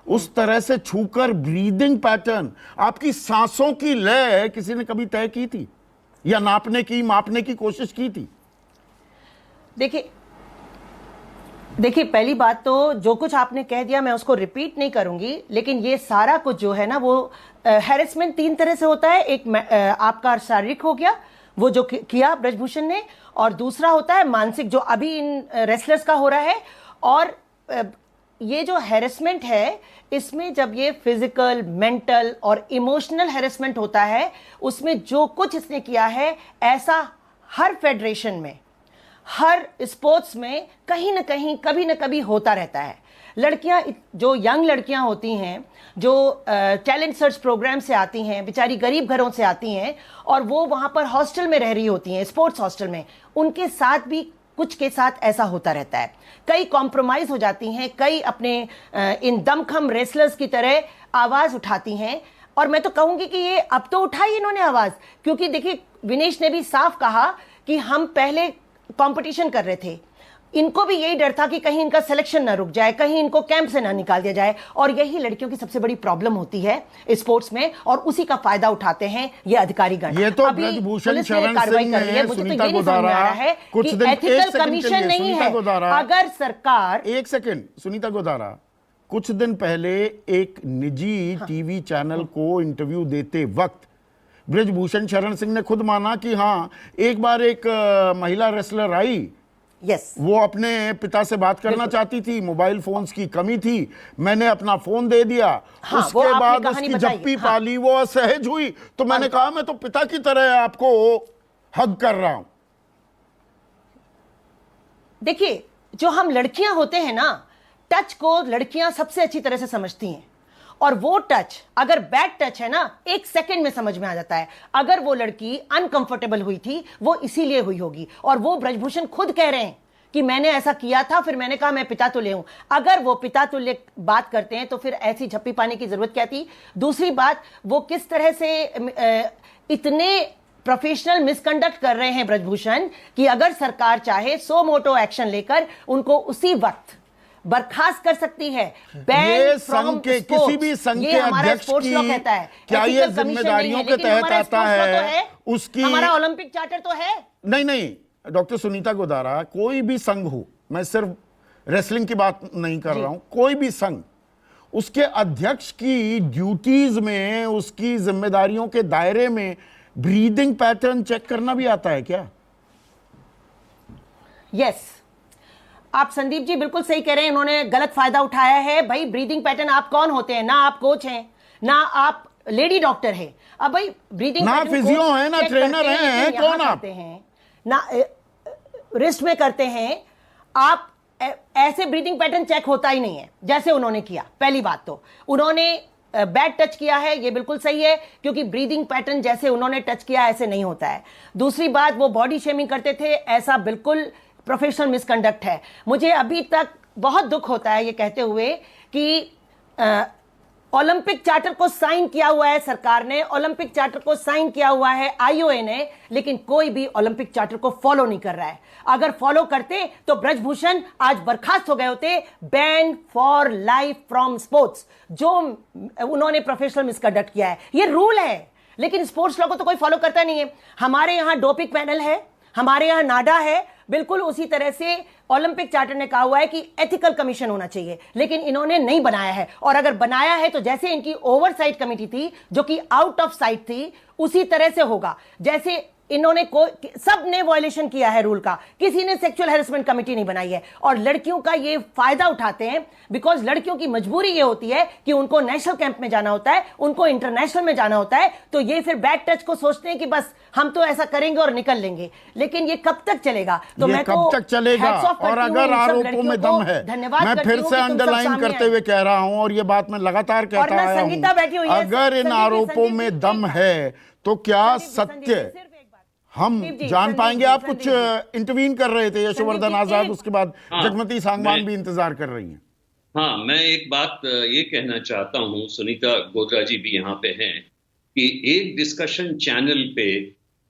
उस तरह से छूकर ब्रीदिंग पैटर्न, आपकी सांसों की लय किसी ने कभी तय की थी या मापने की कोशिश की थी? देखिए, पहली बात तो जो कुछ आपने कह दिया मैं उसको रिपीट नहीं करूंगी, लेकिन ये सारा कुछ जो है ना वो हैरेसमेंट 3 तरह से होता है। एक आपका शारीरिक हो गया, वो जो किया ब्रजभूषण ने, और दूसरा होता है मानसिक जो अभी इन रेसलर्स का हो रहा है। और ये जो हैरेसमेंट है, इसमें जब ये फिजिकल, मेंटल और इमोशनल हैरेसमेंट होता है, उसमें जो कुछ इसने किया है, ऐसा हर फेडरेशन में, हर स्पोर्ट्स में कहीं ना कहीं कभी ना कभी होता रहता है। लड़कियां, जो यंग लड़कियां होती हैं, जो टैलेंट सर्च प्रोग्राम से आती हैं, बेचारी गरीब घरों से आती हैं, और वो वहां पर हॉस्टल में रह रही होती हैं, स्पोर्ट्स हॉस्टल में, उनके साथ भी कुछ के साथ ऐसा होता रहता है। कई कॉम्प्रोमाइज हो जाती हैं, कई अपने इन दमखम रेसलर्स की तरह आवाज उठाती हैं। और मैं तो कहूंगी कि ये अब तो उठाई इन्होंने आवाज, क्योंकि देखिए विनेश ने भी साफ कहा कि हम पहले कंपटीशन कर रहे थे, इनको भी यही डर था कि कहीं इनका सिलेक्शन ना रुक जाए, कहीं इनको कैंप से ना निकाल दिया जाए। और यही लड़कियों की सबसे बड़ी प्रॉब्लम होती है स्पोर्ट्स में, और उसी का फायदा उठाते हैं ये अधिकारीगण। ये तो ब्रजभूषण शरण सिंह ने सुनीता गोदारा कुछ दिन, एथिकल कमीशन नहीं है। अगर सरकार, एक सेकंड, सुनीता गोदारा कुछ दिन पहले एक निजी टीवी चैनल को इंटरव्यू देते वक्त ब्रजभूषण शरण सिंह ने खुद माना कि हाँ, एक बार एक महिला रेसलर आई, यस, वो अपने पिता से बात करना चाहती थी, मोबाइल फोन्स की कमी थी, मैंने अपना फोन दे दिया। हाँ, उसके बाद उसकी जप्पी पाली, वो असहज हुई, तो मैंने कहा मैं तो पिता की तरह आपको हग कर रहा हूं। देखिए, जो हम लड़कियां होते हैं ना, टच को लड़कियां सबसे अच्छी तरह से समझती हैं, और वो टच अगर बैड टच है ना, 1 सेकंड में समझ में आ जाता है। अगर वो लड़की अनकंफर्टेबल हुई थी, वो इसीलिए हुई होगी, और वो ब्रजभूषण खुद कह रहे हैं कि मैंने ऐसा किया था, फिर मैंने कहा मैं पिता तुल्य हूं। अगर वो पिता तुल्य बात करते हैं तो फिर ऐसी झप्पी पाने की जरूरत क्या थी। दूसरी बात, वो किस तरह से इतने प्रोफेशनल मिसकंडक्ट कर रहे हैं ब्रजभूषण कि अगर सरकार चाहे सो मोटो एक्शन लेकर उनको उसी वक्त बर्खास्त कर सकती है। ये संघ के, किसी भी संघ के अध्यक्ष की कहता है, क्या ये जिम्मेदारियों के तहत आता है? उसकी, हमारा ओलंपिक चार्टर तो है। नहीं, डॉक्टर सुनीता गोदारा, कोई भी संघ हो, मैं सिर्फ रेसलिंग की बात नहीं कर रहा हूं, कोई भी संघ, उसके अध्यक्ष की ड्यूटीज में, उसकी जिम्मेदारियों के दायरे में ब्रीदिंग पैटर्न चेक करना भी आता है क्या? यस, आप संदीप जी बिल्कुल सही कह रहे हैं, इन्होंने गलत फायदा उठाया है। भाई ब्रीदिंग पैटर्न आप कौन होते हैं? ना आप कोच हैं, ना आप लेडी डॉक्टर हैं। अब भाई ब्रीदिंग ना फिजियो है, ना ट्रेनर हैं, कौन आप हैं? ना रिस्ट में करते हैं आप। ऐसे ब्रीदिंग पैटर्न चेक होता ही नहीं है जैसे उन्होंने किया। पहली बात तो उन्होंने बैड टच किया है, ये बिल्कुल सही है, क्योंकि ब्रीदिंग पैटर्न जैसे उन्होंने टच किया ऐसे नहीं होता है। दूसरी बात, वो बॉडी शेमिंग करते थे, ऐसा बिल्कुल प्रोफेशनल मिसकंडक्ट है। मुझे अभी तक बहुत दुख होता है ये कहते हुए कि ओलंपिक चार्टर को साइन किया हुआ है सरकार ने, ओलंपिक चार्टर को साइन किया हुआ है आईओए ने, लेकिन कोई भी ओलंपिक चार्टर को फॉलो नहीं कर रहा है। अगर फॉलो करते तो ब्रजभूषण आज बर्खास्त हो गए होते, ban for life from sports, जो उन्होंने प्रोफेशनल मिसकंडक्ट किया है। ये रूल है, लेकिन स्पोर्ट्स लॉ को तो कोई फॉलो करता नहीं है। हमारे यहां डोपिंग पैनल है, हमारे यहां नाडा है, बिल्कुल उसी तरह से ओलंपिक चार्टर ने कहा हुआ है कि एथिकल कमीशन होना चाहिए, लेकिन इन्होंने नहीं बनाया है। और अगर बनाया है तो जैसे इनकी ओवरसाइट कमेटी थी जो कि आउट ऑफ साइट थी, उसी तरह से होगा। जैसे इन्होंने सब ने वायलेशन किया है रूल का, किसी ने सेक्सुअल हैरेसमेंट कमेटी नहीं बनाई है। और लड़कियों का ये फायदा उठाते हैं, बिकॉज लड़कियों की मजबूरी ये होती है कि उनको नेशनल कैंप में जाना होता है, उनको इंटरनेशनल में जाना होता है, तो ये फिर बैड टच को सोचते हैं कि बस हम तो ऐसा करेंगे और निकल लेंगे। लेकिन ये कब तक चलेगा? तो मैं कब तक चलेगा? और अगर आरोपों में दम है, मैं फिर से अंडरलाइन करते हुए कह रहा हूं, और ये बात मैं लगातार कहता आया हूं, अगर इन आरोपों में दम है तो क्या सत्य हम जान पाएंगे? आप कुछ इंटरवीन कर रहे थे, यशोवर्धन आजाद, उसके बाद जगमती सांगवान भी इंतजार कर रही हैं। हाँ, मैं एक बात ये कहना चाहता हूँ, सुनीता गोदारा जी भी यहाँ पे हैं, कि एक डिस्कशन चैनल पे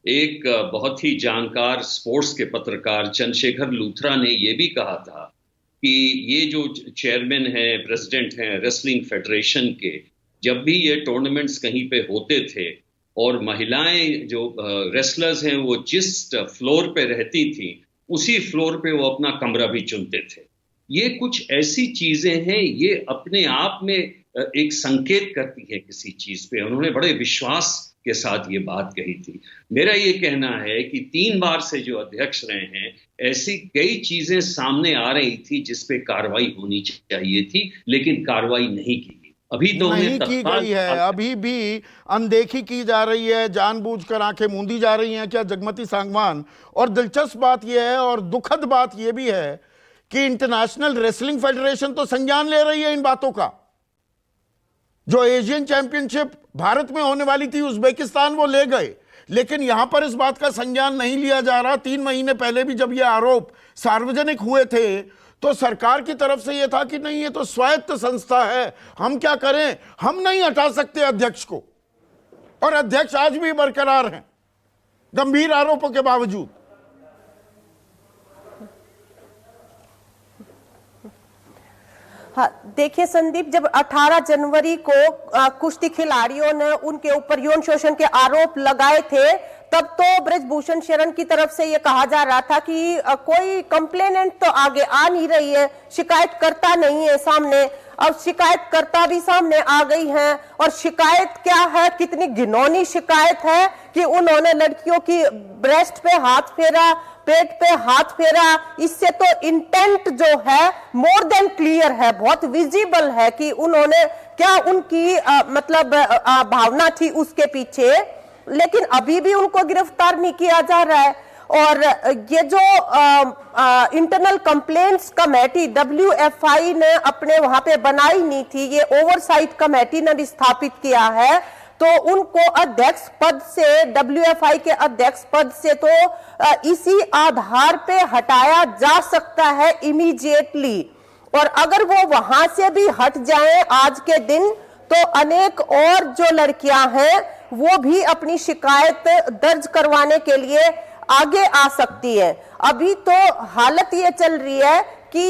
एक बहुत ही जानकार स्पोर्ट्स के पत्रकार चंद्रशेखर लूथरा ने ये भी कहा था कि ये जो चेयरमैन हैं, प्रेसिडेंट हैं रेसलिंग फेडरेशन के, जब भी ये टूर्नामेंट्स कहीं पे होते थे और महिलाएं जो रेसलर्स हैं वो जिस फ्लोर पे रहती थी उसी फ्लोर पे वो अपना कमरा भी चुनते थे। ये कुछ ऐसी चीजें हैं, ये अपने आप में एक संकेत करती है किसी चीज पे। उन्होंने बड़े विश्वास के साथ ये बात कही थी। मेरा ये कहना है कि 3 बार से जो अध्यक्ष रहे हैं, ऐसी कई चीजें सामने आ रही थी जिस पे कार्रवाई होनी चाहिए थी, लेकिन कार्रवाई नहीं की गई। अभी तो नहीं की गई है, अभी भी अनदेखी की जा रही है, जानबूझकर आंखें मूंदी जा रही हैं क्या जगमती सांगवान? और दिलचस्प बात यह है और दुखद बात यह भी है कि इंटरनेशनल रेसलिंग फेडरेशन तो संज्ञान ले रही है इन बातों का। जो एशियन चैंपियनशिप भारत में होने वाली थी उज्बेकिस्तान वो ले गए, लेकिन यहां पर इस बात का संज्ञान नहीं लिया जा रहा। 3 महीने पहले भी जब ये आरोप सार्वजनिक हुए थे तो सरकार की तरफ से यह था कि नहीं ये तो स्वायत्त संस्था है, हम क्या करें, हम नहीं हटा सकते अध्यक्ष को। और अध्यक्ष आज भी बरकरार हैं गंभीर आरोपों के बावजूद। हाँ, देखिए संदीप, जब 18 जनवरी को कुश्ती खिलाड़ियों ने उनके ऊपर यौन शोषण के आरोप लगाए थे, तब तो ब्रजभूषण शरण की तरफ से यह कहा जा रहा था कि कोई कंप्लेनेंट तो आगे आ नहीं रही है, शिकायतकर्ता नहीं है सामने। अब शिकायतकर्ता भी सामने आ गई हैं, और शिकायत क्या है, कितनी घिनौनी शिकायत है कि उन्होंने लड़कियों की ब्रेस्ट पे हाथ फेरा, पेट पे हाथ फेरा। इससे तो इंटेंट जो है मोर देन क्लियर है, बहुत विजिबल है कि उन्होंने क्या, उनकी मतलब भावना थी उसके पीछे। लेकिन अभी भी उनको गिरफ्तार नहीं किया जा रहा है। और ये जो इंटरनल कंप्लेंट्स कमेटी WFI ने अपने वहां पे बनाई नहीं थी, ये ओवरसाइट कमेटी ने भी स्थापित किया है, तो उनको अध्यक्ष पद से, WFI के अध्यक्ष पद से तो इसी आधार पे हटाया जा सकता है इमीडिएटली। और अगर वो वहां से भी हट जाएं आज के दिन, तो अनेक और जो लड़कियां हैं वो भी अपनी शिकायत दर्ज करवाने के लिए आगे आ सकती है। अभी तो हालत ये चल रही है कि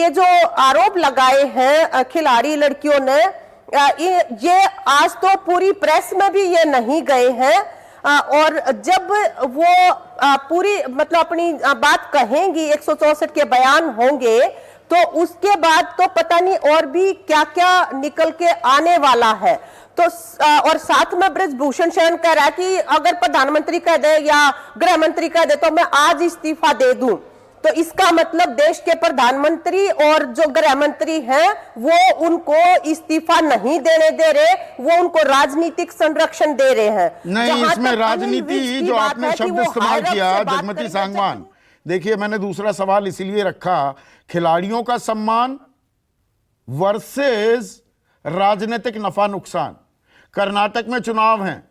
ये जो आरोप लगाए हैं खिलाड़ी लड़कियों ने, ये आज तो पूरी प्रेस में भी ये नहीं गए हैं, और जब वो पूरी मतलब अपनी बात कहेंगी, 164 के बयान होंगे, तो उसके बाद तो पता नहीं और भी क्या क्या निकल के आने वाला है। तो और साथ में ब्रजभूषण शरण कह रहा है कि अगर प्रधानमंत्री कह दे या गृह मंत्री कह दे तो मैं आज इस्तीफा दे दूं, तो इसका मतलब देश के प्रधानमंत्री और जो गृह मंत्री हैं वो उनको इस्तीफा नहीं देने दे रहे, वो उनको राजनीतिक संरक्षण दे रहे हैं। नहीं, इसमें राजनीति जो आपने शब्द इस्तेमाल किया जगमती सांगवान, देखिए मैंने दूसरा सवाल इसीलिए रखा, खिलाड़ियों का सम्मान वर्सेस राजनीतिक नफा नुकसान। कर्नाटक में चुनाव हैं,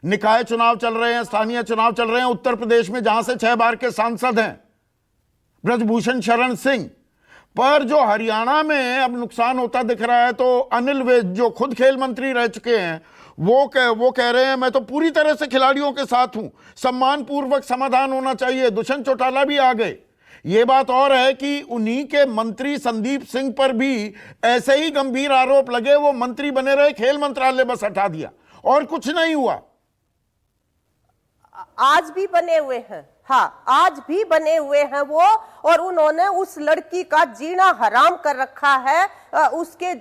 निकाय चुनाव चल रहे हैं, स्थानीय चुनाव चल रहे हैं उत्तर प्रदेश में, जहां से 6 बार के सांसद हैं ब्रजभूषण शरण सिंह। पर जो हरियाणा में अब नुकसान होता दिख रहा है, तो अनिल विज जो खुद खेल मंत्री रह चुके हैं वो कह रहे हैं मैं तो पूरी तरह से खिलाड़ियों के साथ हूं, सम्मान पूर्वक समाधान होना चाहिए। दुष्यंत चौटाला भी आ गए। ये बात और है कि उन्हीं के मंत्री संदीप सिंह पर भी ऐसे ही गंभीर आरोप लगे, वो मंत्री बने रहे, खेल मंत्रालय बस हटा दिया और कुछ नहीं हुआ। आज भी बने हुए हैं, हाँ आज भी बने हुए हैं वो, और उन्होंने उस लड़की का जीना हराम कर रखा है, उसके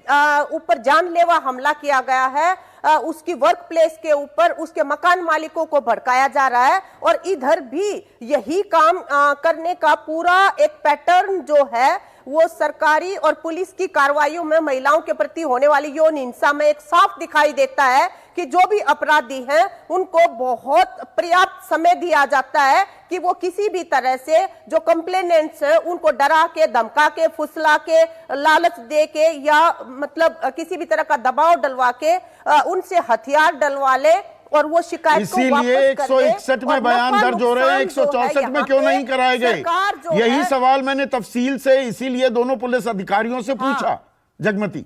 ऊपर जानलेवा हमला किया गया है, उसकी वर्क प्लेस के ऊपर उसके मकान मालिकों को भड़काया जा रहा है। और इधर भी यही काम करने का पूरा एक पैटर्न जो है वो सरकारी और पुलिस की कार्रवाइयों में महिलाओं के प्रति होने वाली यौन हिंसा में एक साफ दिखाई देता है कि जो भी अपराधी हैं उनको बहुत पर्याप्त समय दिया जाता है कि वो किसी भी तरह से जो कंप्लेनेंट्स हैं उनको डरा के, धमका के, फुसला के, लालच दे के या मतलब किसी भी तरह का दबाव डलवा के उनसे हथियार डलवा ले और वो शिकायत इसीलिए 161 में बयान दर्ज हो रहे हैं, 164 में क्यों नहीं कराए गए? यही सवाल मैंने तफसील से इसीलिए दोनों पुलिस अधिकारियों से पूछा जगमती।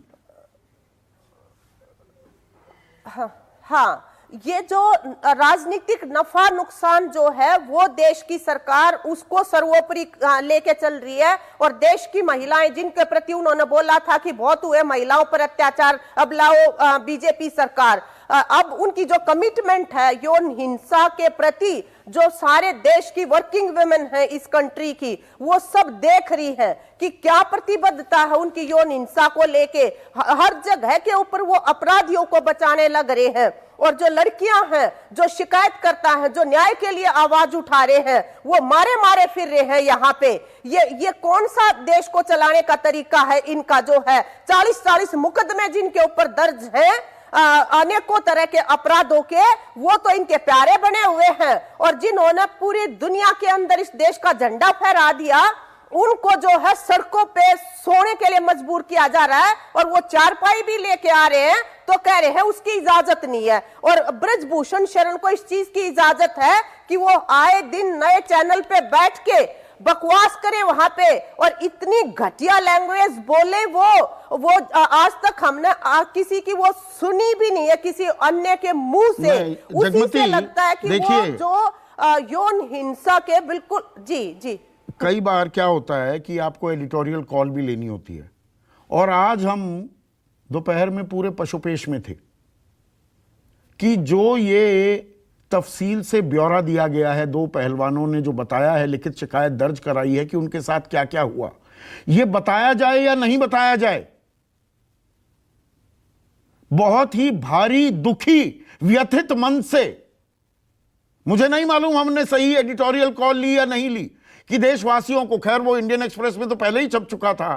हाँ, ये जो राजनीतिक नफा नुकसान जो है वो देश की सरकार उसको सर्वोपरि लेके चल रही है, और देश की महिलाएं जिनके प्रति उन्होंने बोला था कि बहुत हुए महिलाओं पर अत्याचार, अब लाओ बीजेपी सरकार, अब उनकी जो कमिटमेंट है यौन हिंसा के प्रति, जो सारे देश की वर्किंग वुमेन है इस कंट्री की, वो सब देख रही है कि क्या प्रतिबद्धता है उनकी यौन हिंसा को लेके। हर जगह के ऊपर वो अपराधियों को बचाने लग रहे हैं। और जो लड़कियां हैं, जो शिकायत करता है, जो न्याय के लिए आवाज उठा रहे हैं, वो मारे मारे फिर रहे हैं यहाँ पे। ये कौन सा देश को चलाने का तरीका है इनका? जो है 40-40 मुकदमे जिनके ऊपर दर्ज हैं अनेकों तरह के अपराधों के, वो तो इनके प्यारे बने हुए हैं। और जिन्होंने पूरी दुनिया के अंदर इस देश का झंडा फहरा दिया, उनको जो है सड़कों पे सोने के लिए मजबूर किया जा रहा है। और वो चारपाई भी लेके आ रहे हैं तो कह रहे हैं उसकी इजाजत नहीं है। और ब्रजभूषण शरण को इस चीज की इजाजत है कि वो आए दिन नए चैनल पे बैठ के बकवास करे वहां पे, और इतनी घटिया लैंग्वेज बोले वो आज तक हमने किसी की वो सुनी भी नहीं है, किसी अन्य के मुंह से। उसी से लगता है कि वो जो यौन हिंसा के बिल्कुल। जी कई बार क्या होता है कि आपको एडिटोरियल कॉल भी लेनी होती है, और आज हम दोपहर में पूरे पशुपेश में थे कि जो ये तफसील से ब्यौरा दिया गया है, दो पहलवानों ने जो बताया है, लिखित शिकायत दर्ज कराई है कि उनके साथ क्या क्या हुआ, ये बताया जाए या नहीं बताया जाए। बहुत ही भारी, दुखी, व्यथित मन से, मुझे नहीं मालूम हमने सही एडिटोरियल कॉल ली या नहीं ली कि देशवासियों को, खैर वो इंडियन एक्सप्रेस में तो पहले ही छप चुका था,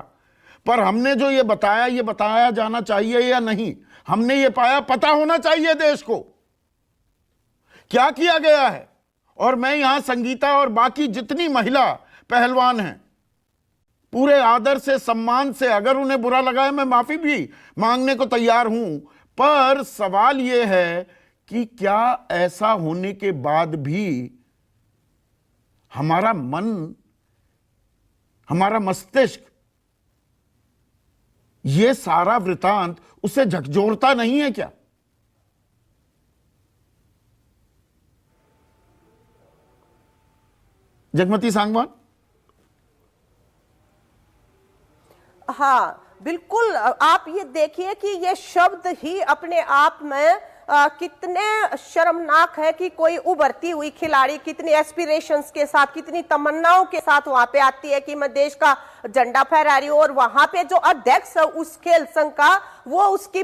पर हमने जो ये बताया जाना चाहिए या नहीं, हमने ये पाया, पता होना चाहिए देश को क्या किया गया है। और मैं यहां संगीता और बाकी जितनी महिला पहलवान हैं, पूरे आदर से, सम्मान से, अगर उन्हें बुरा लगा है मैं माफी भी मांगने को तैयार हूं, पर सवाल यह है कि क्या ऐसा होने के बाद भी हमारा मन, हमारा मस्तिष्क ये सारा वृतांत उसे झकझोरता नहीं है क्या? जगमती सांगवान। हाँ बिल्कुल, आप ये देखिए कि ये शब्द ही अपने आप में कितने शर्मनाक है कि कोई उभरती हुई खिलाड़ी कितनी एस्पिरेशंस के साथ, कितनी तमन्नाओं के साथ वहां पे आती है कि मैं देश का झंडा फहरा रही हूँ, और वहां पे जो अध्यक्ष है उस खेल संघ का, वो उसकी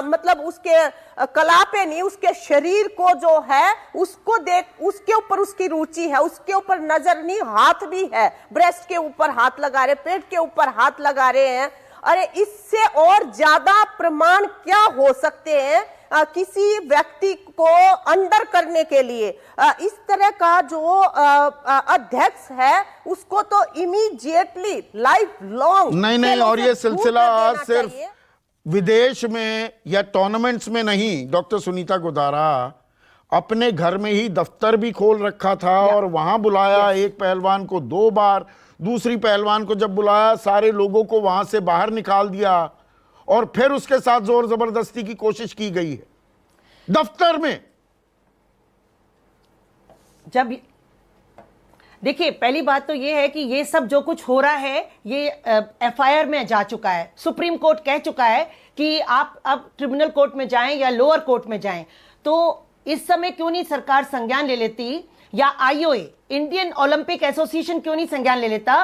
मतलब उसके कला पे नहीं, उसके शरीर को जो है उसको देख, उसके ऊपर उसकी रुचि है, उसके ऊपर नजर नहीं, हाथ भी है, ब्रेस्ट के ऊपर हाथ लगा रहे, पेट के ऊपर हाथ लगा रहे हैं। अरे इससे और ज्यादा प्रमाण क्या हो सकते हैं किसी व्यक्ति को अंडर करने के लिए? इस तरह का जो अध्यक्ष है उसको तो इमीडिएटली लाइफ लॉन्ग नहीं, और ये सिलसिला आज सिर्फ विदेश में या टूर्नामेंट्स में नहीं, डॉक्टर सुनीता गोदारा अपने घर में ही दफ्तर भी खोल रखा था और वहां बुलाया एक पहलवान को 2 बार, दूसरी पहलवान को जब बुलाया सारे लोगों को वहां से बाहर निकाल दिया, और फिर उसके साथ जोर जबरदस्ती की कोशिश की गई है दफ्तर में। जब देखिए, पहली बात तो ये है कि ये सब जो कुछ हो रहा है ये एफआईआर में जा चुका है, सुप्रीम कोर्ट कह चुका है कि आप अब ट्रिब्यूनल कोर्ट में जाएं या लोअर कोर्ट में जाएं। तो इस समय क्यों नहीं सरकार संज्ञान ले लेती, या आईओए, इंडियन ओलंपिक एसोसिएशन क्यों नहीं संज्ञान ले लेता?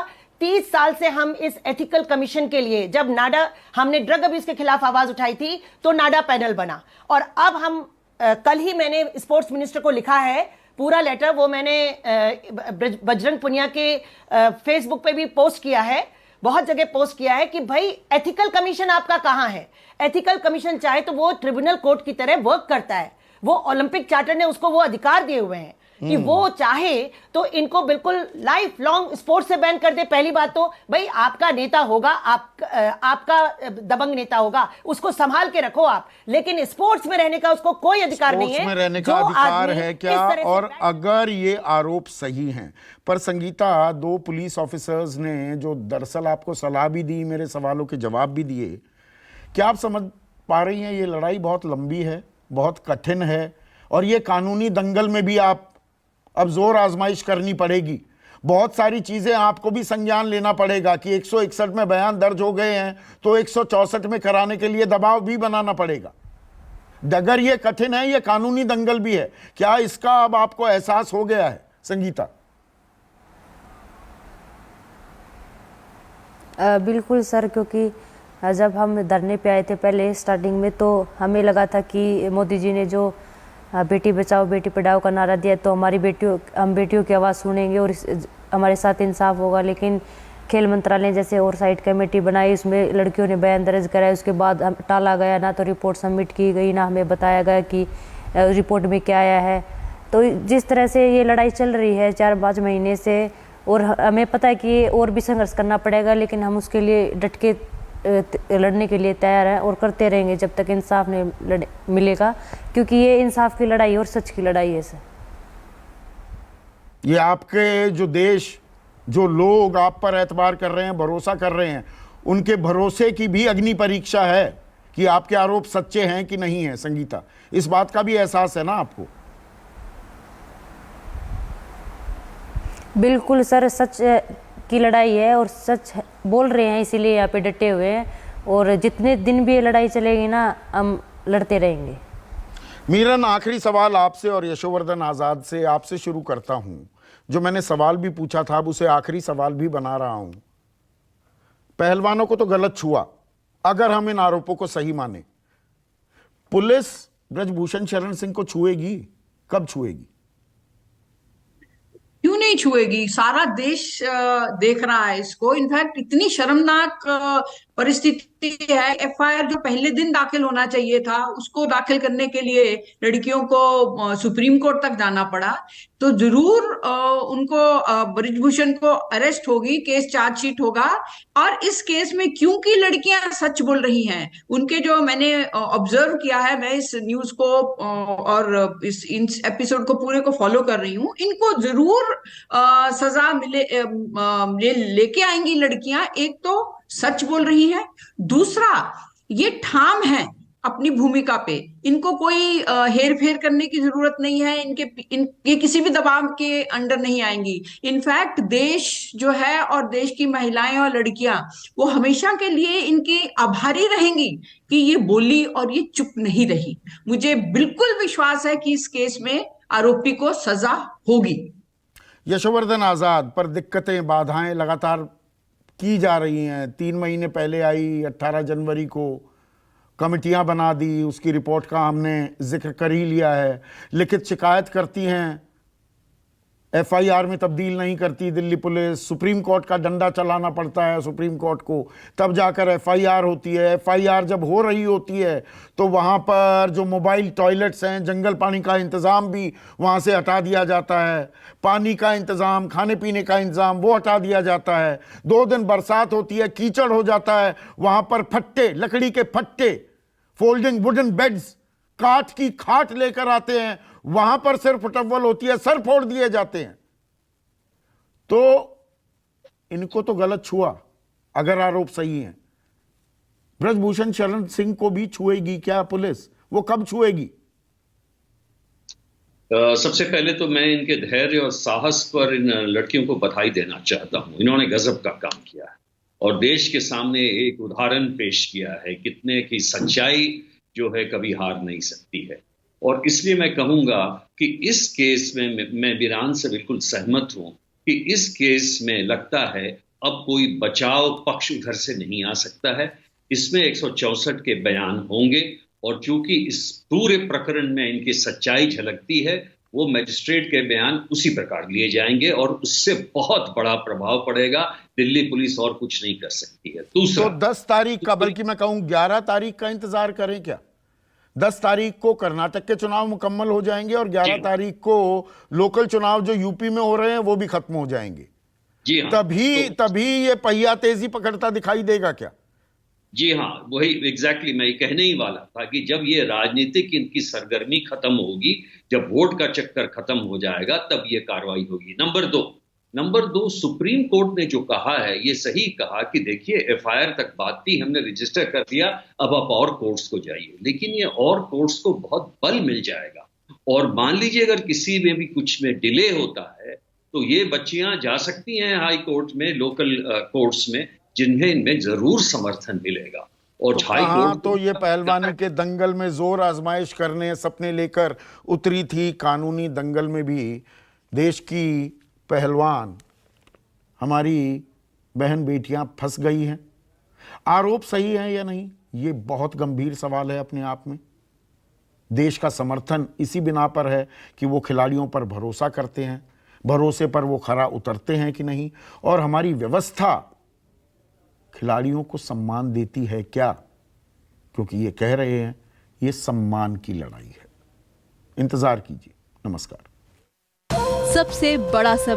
30 साल से हम इस एथिकल कमीशन के लिए, जब नाडा, हमने ड्रग अब्यूज के खिलाफ आवाज उठाई थी तो नाडा पैनल बना, और अब हम कल ही मैंने स्पोर्ट्स मिनिस्टर को लिखा है पूरा लेटर, वो मैंने बजरंग पुनिया के फेसबुक पे भी पोस्ट किया है, बहुत जगह पोस्ट किया है कि भाई एथिकल कमीशन आपका कहां है? एथिकल कमीशन चाहे तो वो ट्रिब्यूनल कोर्ट की तरह वर्क करता है, वो ओलंपिक चार्टर ने उसको वो अधिकार दिए हुए हैं कि वो चाहे तो इनको बिल्कुल लाइफ लॉन्ग स्पोर्ट्स से बैन कर दे। पहली बात तो भाई आपका नेता होगा, आपका दबंग नेता होगा, उसको संभाल के रखो आप, लेकिन स्पोर्ट्स में रहने का उसको कोई अधिकार नहीं है। स्पोर्ट्स में रहने का अधिकार है क्या? और अगर ये आरोप सही हैं, पर संगीता, 2 पुलिस ऑफिसर्स ने जो दरअसल आपको सलाह भी दी, मेरे सवालों के जवाब भी दिए, क्या आप समझ पा रही हैं ये लड़ाई बहुत लंबी है, बहुत कठिन है, और ये कानूनी दंगल में भी आप अब जोर आजमाइश करनी पड़ेगी, बहुत सारी चीजें आपको भी संज्ञान लेना पड़ेगा कि 161 में बयान दर्ज हो गए हैं तो 164 में कराने के लिए दबाव भी बनाना पड़ेगा। अगर ये कठिन है, ये कानूनी दंगल भी है, क्या इसका अब आपको एहसास हो गया है संगीता? बिल्कुल सर, क्योंकि जब हम धरने पे आए थे पहले स्टार्टिंग में, तो हमें लगा था कि मोदी जी ने जो बेटी बचाओ बेटी पढ़ाओ का नारा दिया, तो हम बेटियों की आवाज़ सुनेंगे और हमारे साथ इंसाफ होगा। लेकिन खेल मंत्रालय ने जैसे ओवरसाइट कमेटी बनाई, उसमें लड़कियों ने बयान दर्ज कराया, उसके बाद टाला गया, ना तो रिपोर्ट सबमिट की गई, ना हमें बताया गया कि रिपोर्ट में क्या आया है। तो जिस तरह से ये लड़ाई चल रही है 4-5 महीने से, और हमें पता है कि और भी संघर्ष करना पड़ेगा, लेकिन हम उसके लिए डट के लड़ने के लिए तैयार हैं और करते रहेंगे जब तक इंसाफ नहीं मिलेगा, क्योंकि ये इंसाफ की लड़ाई और सच की लड़ाई है सर। ये आपके जो देश, जो लोग आप पर एतबार कर रहे हैं, भरोसा कर रहे हैं, उनके भरोसे की भी अग्नि परीक्षा है कि आपके आरोप सच्चे हैं कि नहीं है। संगीता, इस बात का भी एहसास है ना आपको? बिल्कुल सर, सच की लड़ाई है और सच बोल रहे हैं, इसीलिए यहाँ पे डटे हुए हैं, और जितने दिन भी ये लड़ाई चलेगी ना, हम लड़ते रहेंगे। मीरन, आखिरी सवाल आपसे और यशोवर्धन आज़ाद से आपसे शुरू करता हूं। जो मैंने सवाल भी पूछा था, अब उसे आखिरी सवाल भी बना रहा हूं। पहलवानों को तो गलत छुआ, अगर हम इन आरोपों को सही माने, पुलिस ब्रजभूषण शरण सिंह को छुएगी? कब छुएगी? क्यों नहीं छुएगी? सारा देश देख रहा है इसको। इनफैक्ट इतनी शर्मनाक परिस्थिति है, एफआईआर जो पहले दिन दाखिल होना चाहिए था, उसको दाखिल करने के लिए लड़कियों को सुप्रीम कोर्ट तक जाना पड़ा। तो जरूर उनको ब्रजभूषण को अरेस्ट होगी, केस चार्जशीट होगा। और इस केस में क्योंकि लड़कियां सच बोल रही हैं, उनके जो मैंने ऑब्जर्व किया है, मैं इस न्यूज को और इस एपिसोड को पूरे को फॉलो कर रही हूँ, इनको जरूर सजा मिले, ये लेके आएंगी लड़कियां। एक तो सच बोल रही हैं, दूसरा ये ठाम है अपनी भूमिका पे, इनको कोई हेर फेर करने की जरूरत नहीं है, ये किसी भी दबाव के अंडर नहीं आएंगी। इनफैक्ट देश जो है और देश की महिलाएं और लड़कियां, वो हमेशा के लिए इनकी आभारी रहेंगी कि ये बोली और ये चुप नहीं रही। मुझे बिल्कुल विश्वास है कि इस केस में आरोपी को सजा होगी। यशोवर्धन आज़ाद, पर दिक्कतें, बाधाएं लगातार की जा रही हैं। 3 महीने पहले आई, 18 जनवरी को कमिटियां बना दी, उसकी रिपोर्ट का हमने जिक्र कर ही लिया है। लिखित शिकायत करती हैं, एफआईआर में तब्दील नहीं करती दिल्ली पुलिस, सुप्रीम कोर्ट का डंडा चलाना पड़ता है सुप्रीम कोर्ट को, तब जाकर एफआईआर होती है। एफआईआर जब हो रही होती है तो वहाँ पर जो मोबाइल टॉयलेट्स हैं, जंगल पानी का इंतज़ाम भी वहाँ से हटा दिया जाता है, पानी का इंतज़ाम, खाने पीने का इंतज़ाम वो हटा दिया जाता है। 2 दिन बरसात होती है, कीचड़ हो जाता है, वहाँ पर फट्टे, लकड़ी के फट्टे, फोल्डिंग वुडन बेड्स, काठ की खाट लेकर आते हैं, वहां पर सिर्फ टव्वल होती है, सर फोड़ दिए जाते हैं। तो इनको तो गलत छुआ, अगर आरोप सही है। ब्रजभूषण शरण सिंह को भी छुएगी क्या पुलिस? वो कब छुएगी? सबसे पहले तो मैं इनके धैर्य और साहस पर इन लड़कियों को बधाई देना चाहता हूं। इन्होंने गजब का काम किया है और देश के सामने एक उदाहरण पेश किया है कितने की सच्चाई जो है कभी हार नहीं सकती है। और इसलिए मैं कहूंगा कि इस केस में मैं वीरान से बिल्कुल सहमत हूं कि इस केस में लगता है अब कोई बचाव पक्ष उधर से नहीं आ सकता है। इसमें 164 के बयान होंगे और चूंकि इस पूरे प्रकरण में इनकी सच्चाई झलकती है, वो मजिस्ट्रेट के बयान उसी प्रकार लिए जाएंगे और उससे बहुत बड़ा प्रभाव पड़ेगा। दिल्ली पुलिस और कुछ नहीं कर सकती है। दूसरा, तो 10 तारीख का, बल्कि मैं कहूं 11 तारीख का इंतजार करें क्या? 10 तारीख को कर्नाटक के चुनाव मुकम्मल हो जाएंगे और 11 तारीख को लोकल चुनाव जो यूपी में हो रहे हैं वो भी खत्म हो जाएंगे। जी हाँ, तभी ये पहिया तेजी पकड़ता दिखाई देगा क्या? जी हाँ, वही एग्जैक्टली मैं कहने ही वाला था कि जब ये राजनीतिक इनकी सरगर्मी खत्म होगी, जब वोट का चक्कर खत्म हो जाएगा, तब ये कार्रवाई होगी। नंबर दो, सुप्रीम कोर्ट ने जो कहा है ये सही कहा कि देखिए एफआईआर तक बात थी, हमने रजिस्टर कर दिया, अब आप और कोर्ट्स को जाइए। लेकिन ये और कोर्ट्स को बहुत बल मिल जाएगा और मान लीजिए अगर किसी में भी कुछ में डिले होता है तो ये बच्चियां जा सकती हैं हाई कोर्ट में, लोकल कोर्ट्स में, जिन्हें इनमें जरूर समर्थन मिलेगा। और हाई कोर्ट तो ये पहलवानी के दंगल में जोर आजमाइश करने सपने लेकर उतरी थी। कानूनी दंगल में भी देश की पहलवान, हमारी बहन बेटियां फंस गई हैं। आरोप सही है या नहीं, ये बहुत गंभीर सवाल है अपने आप में। देश का समर्थन इसी बिना पर है कि वो खिलाड़ियों पर भरोसा करते हैं, भरोसे पर वो खरा उतरते हैं कि नहीं, और हमारी व्यवस्था खिलाड़ियों को सम्मान देती है क्या, क्योंकि ये कह रहे हैं ये सम्मान की लड़ाई है। इंतजार कीजिए। नमस्कार। सबसे बड़ा सवाल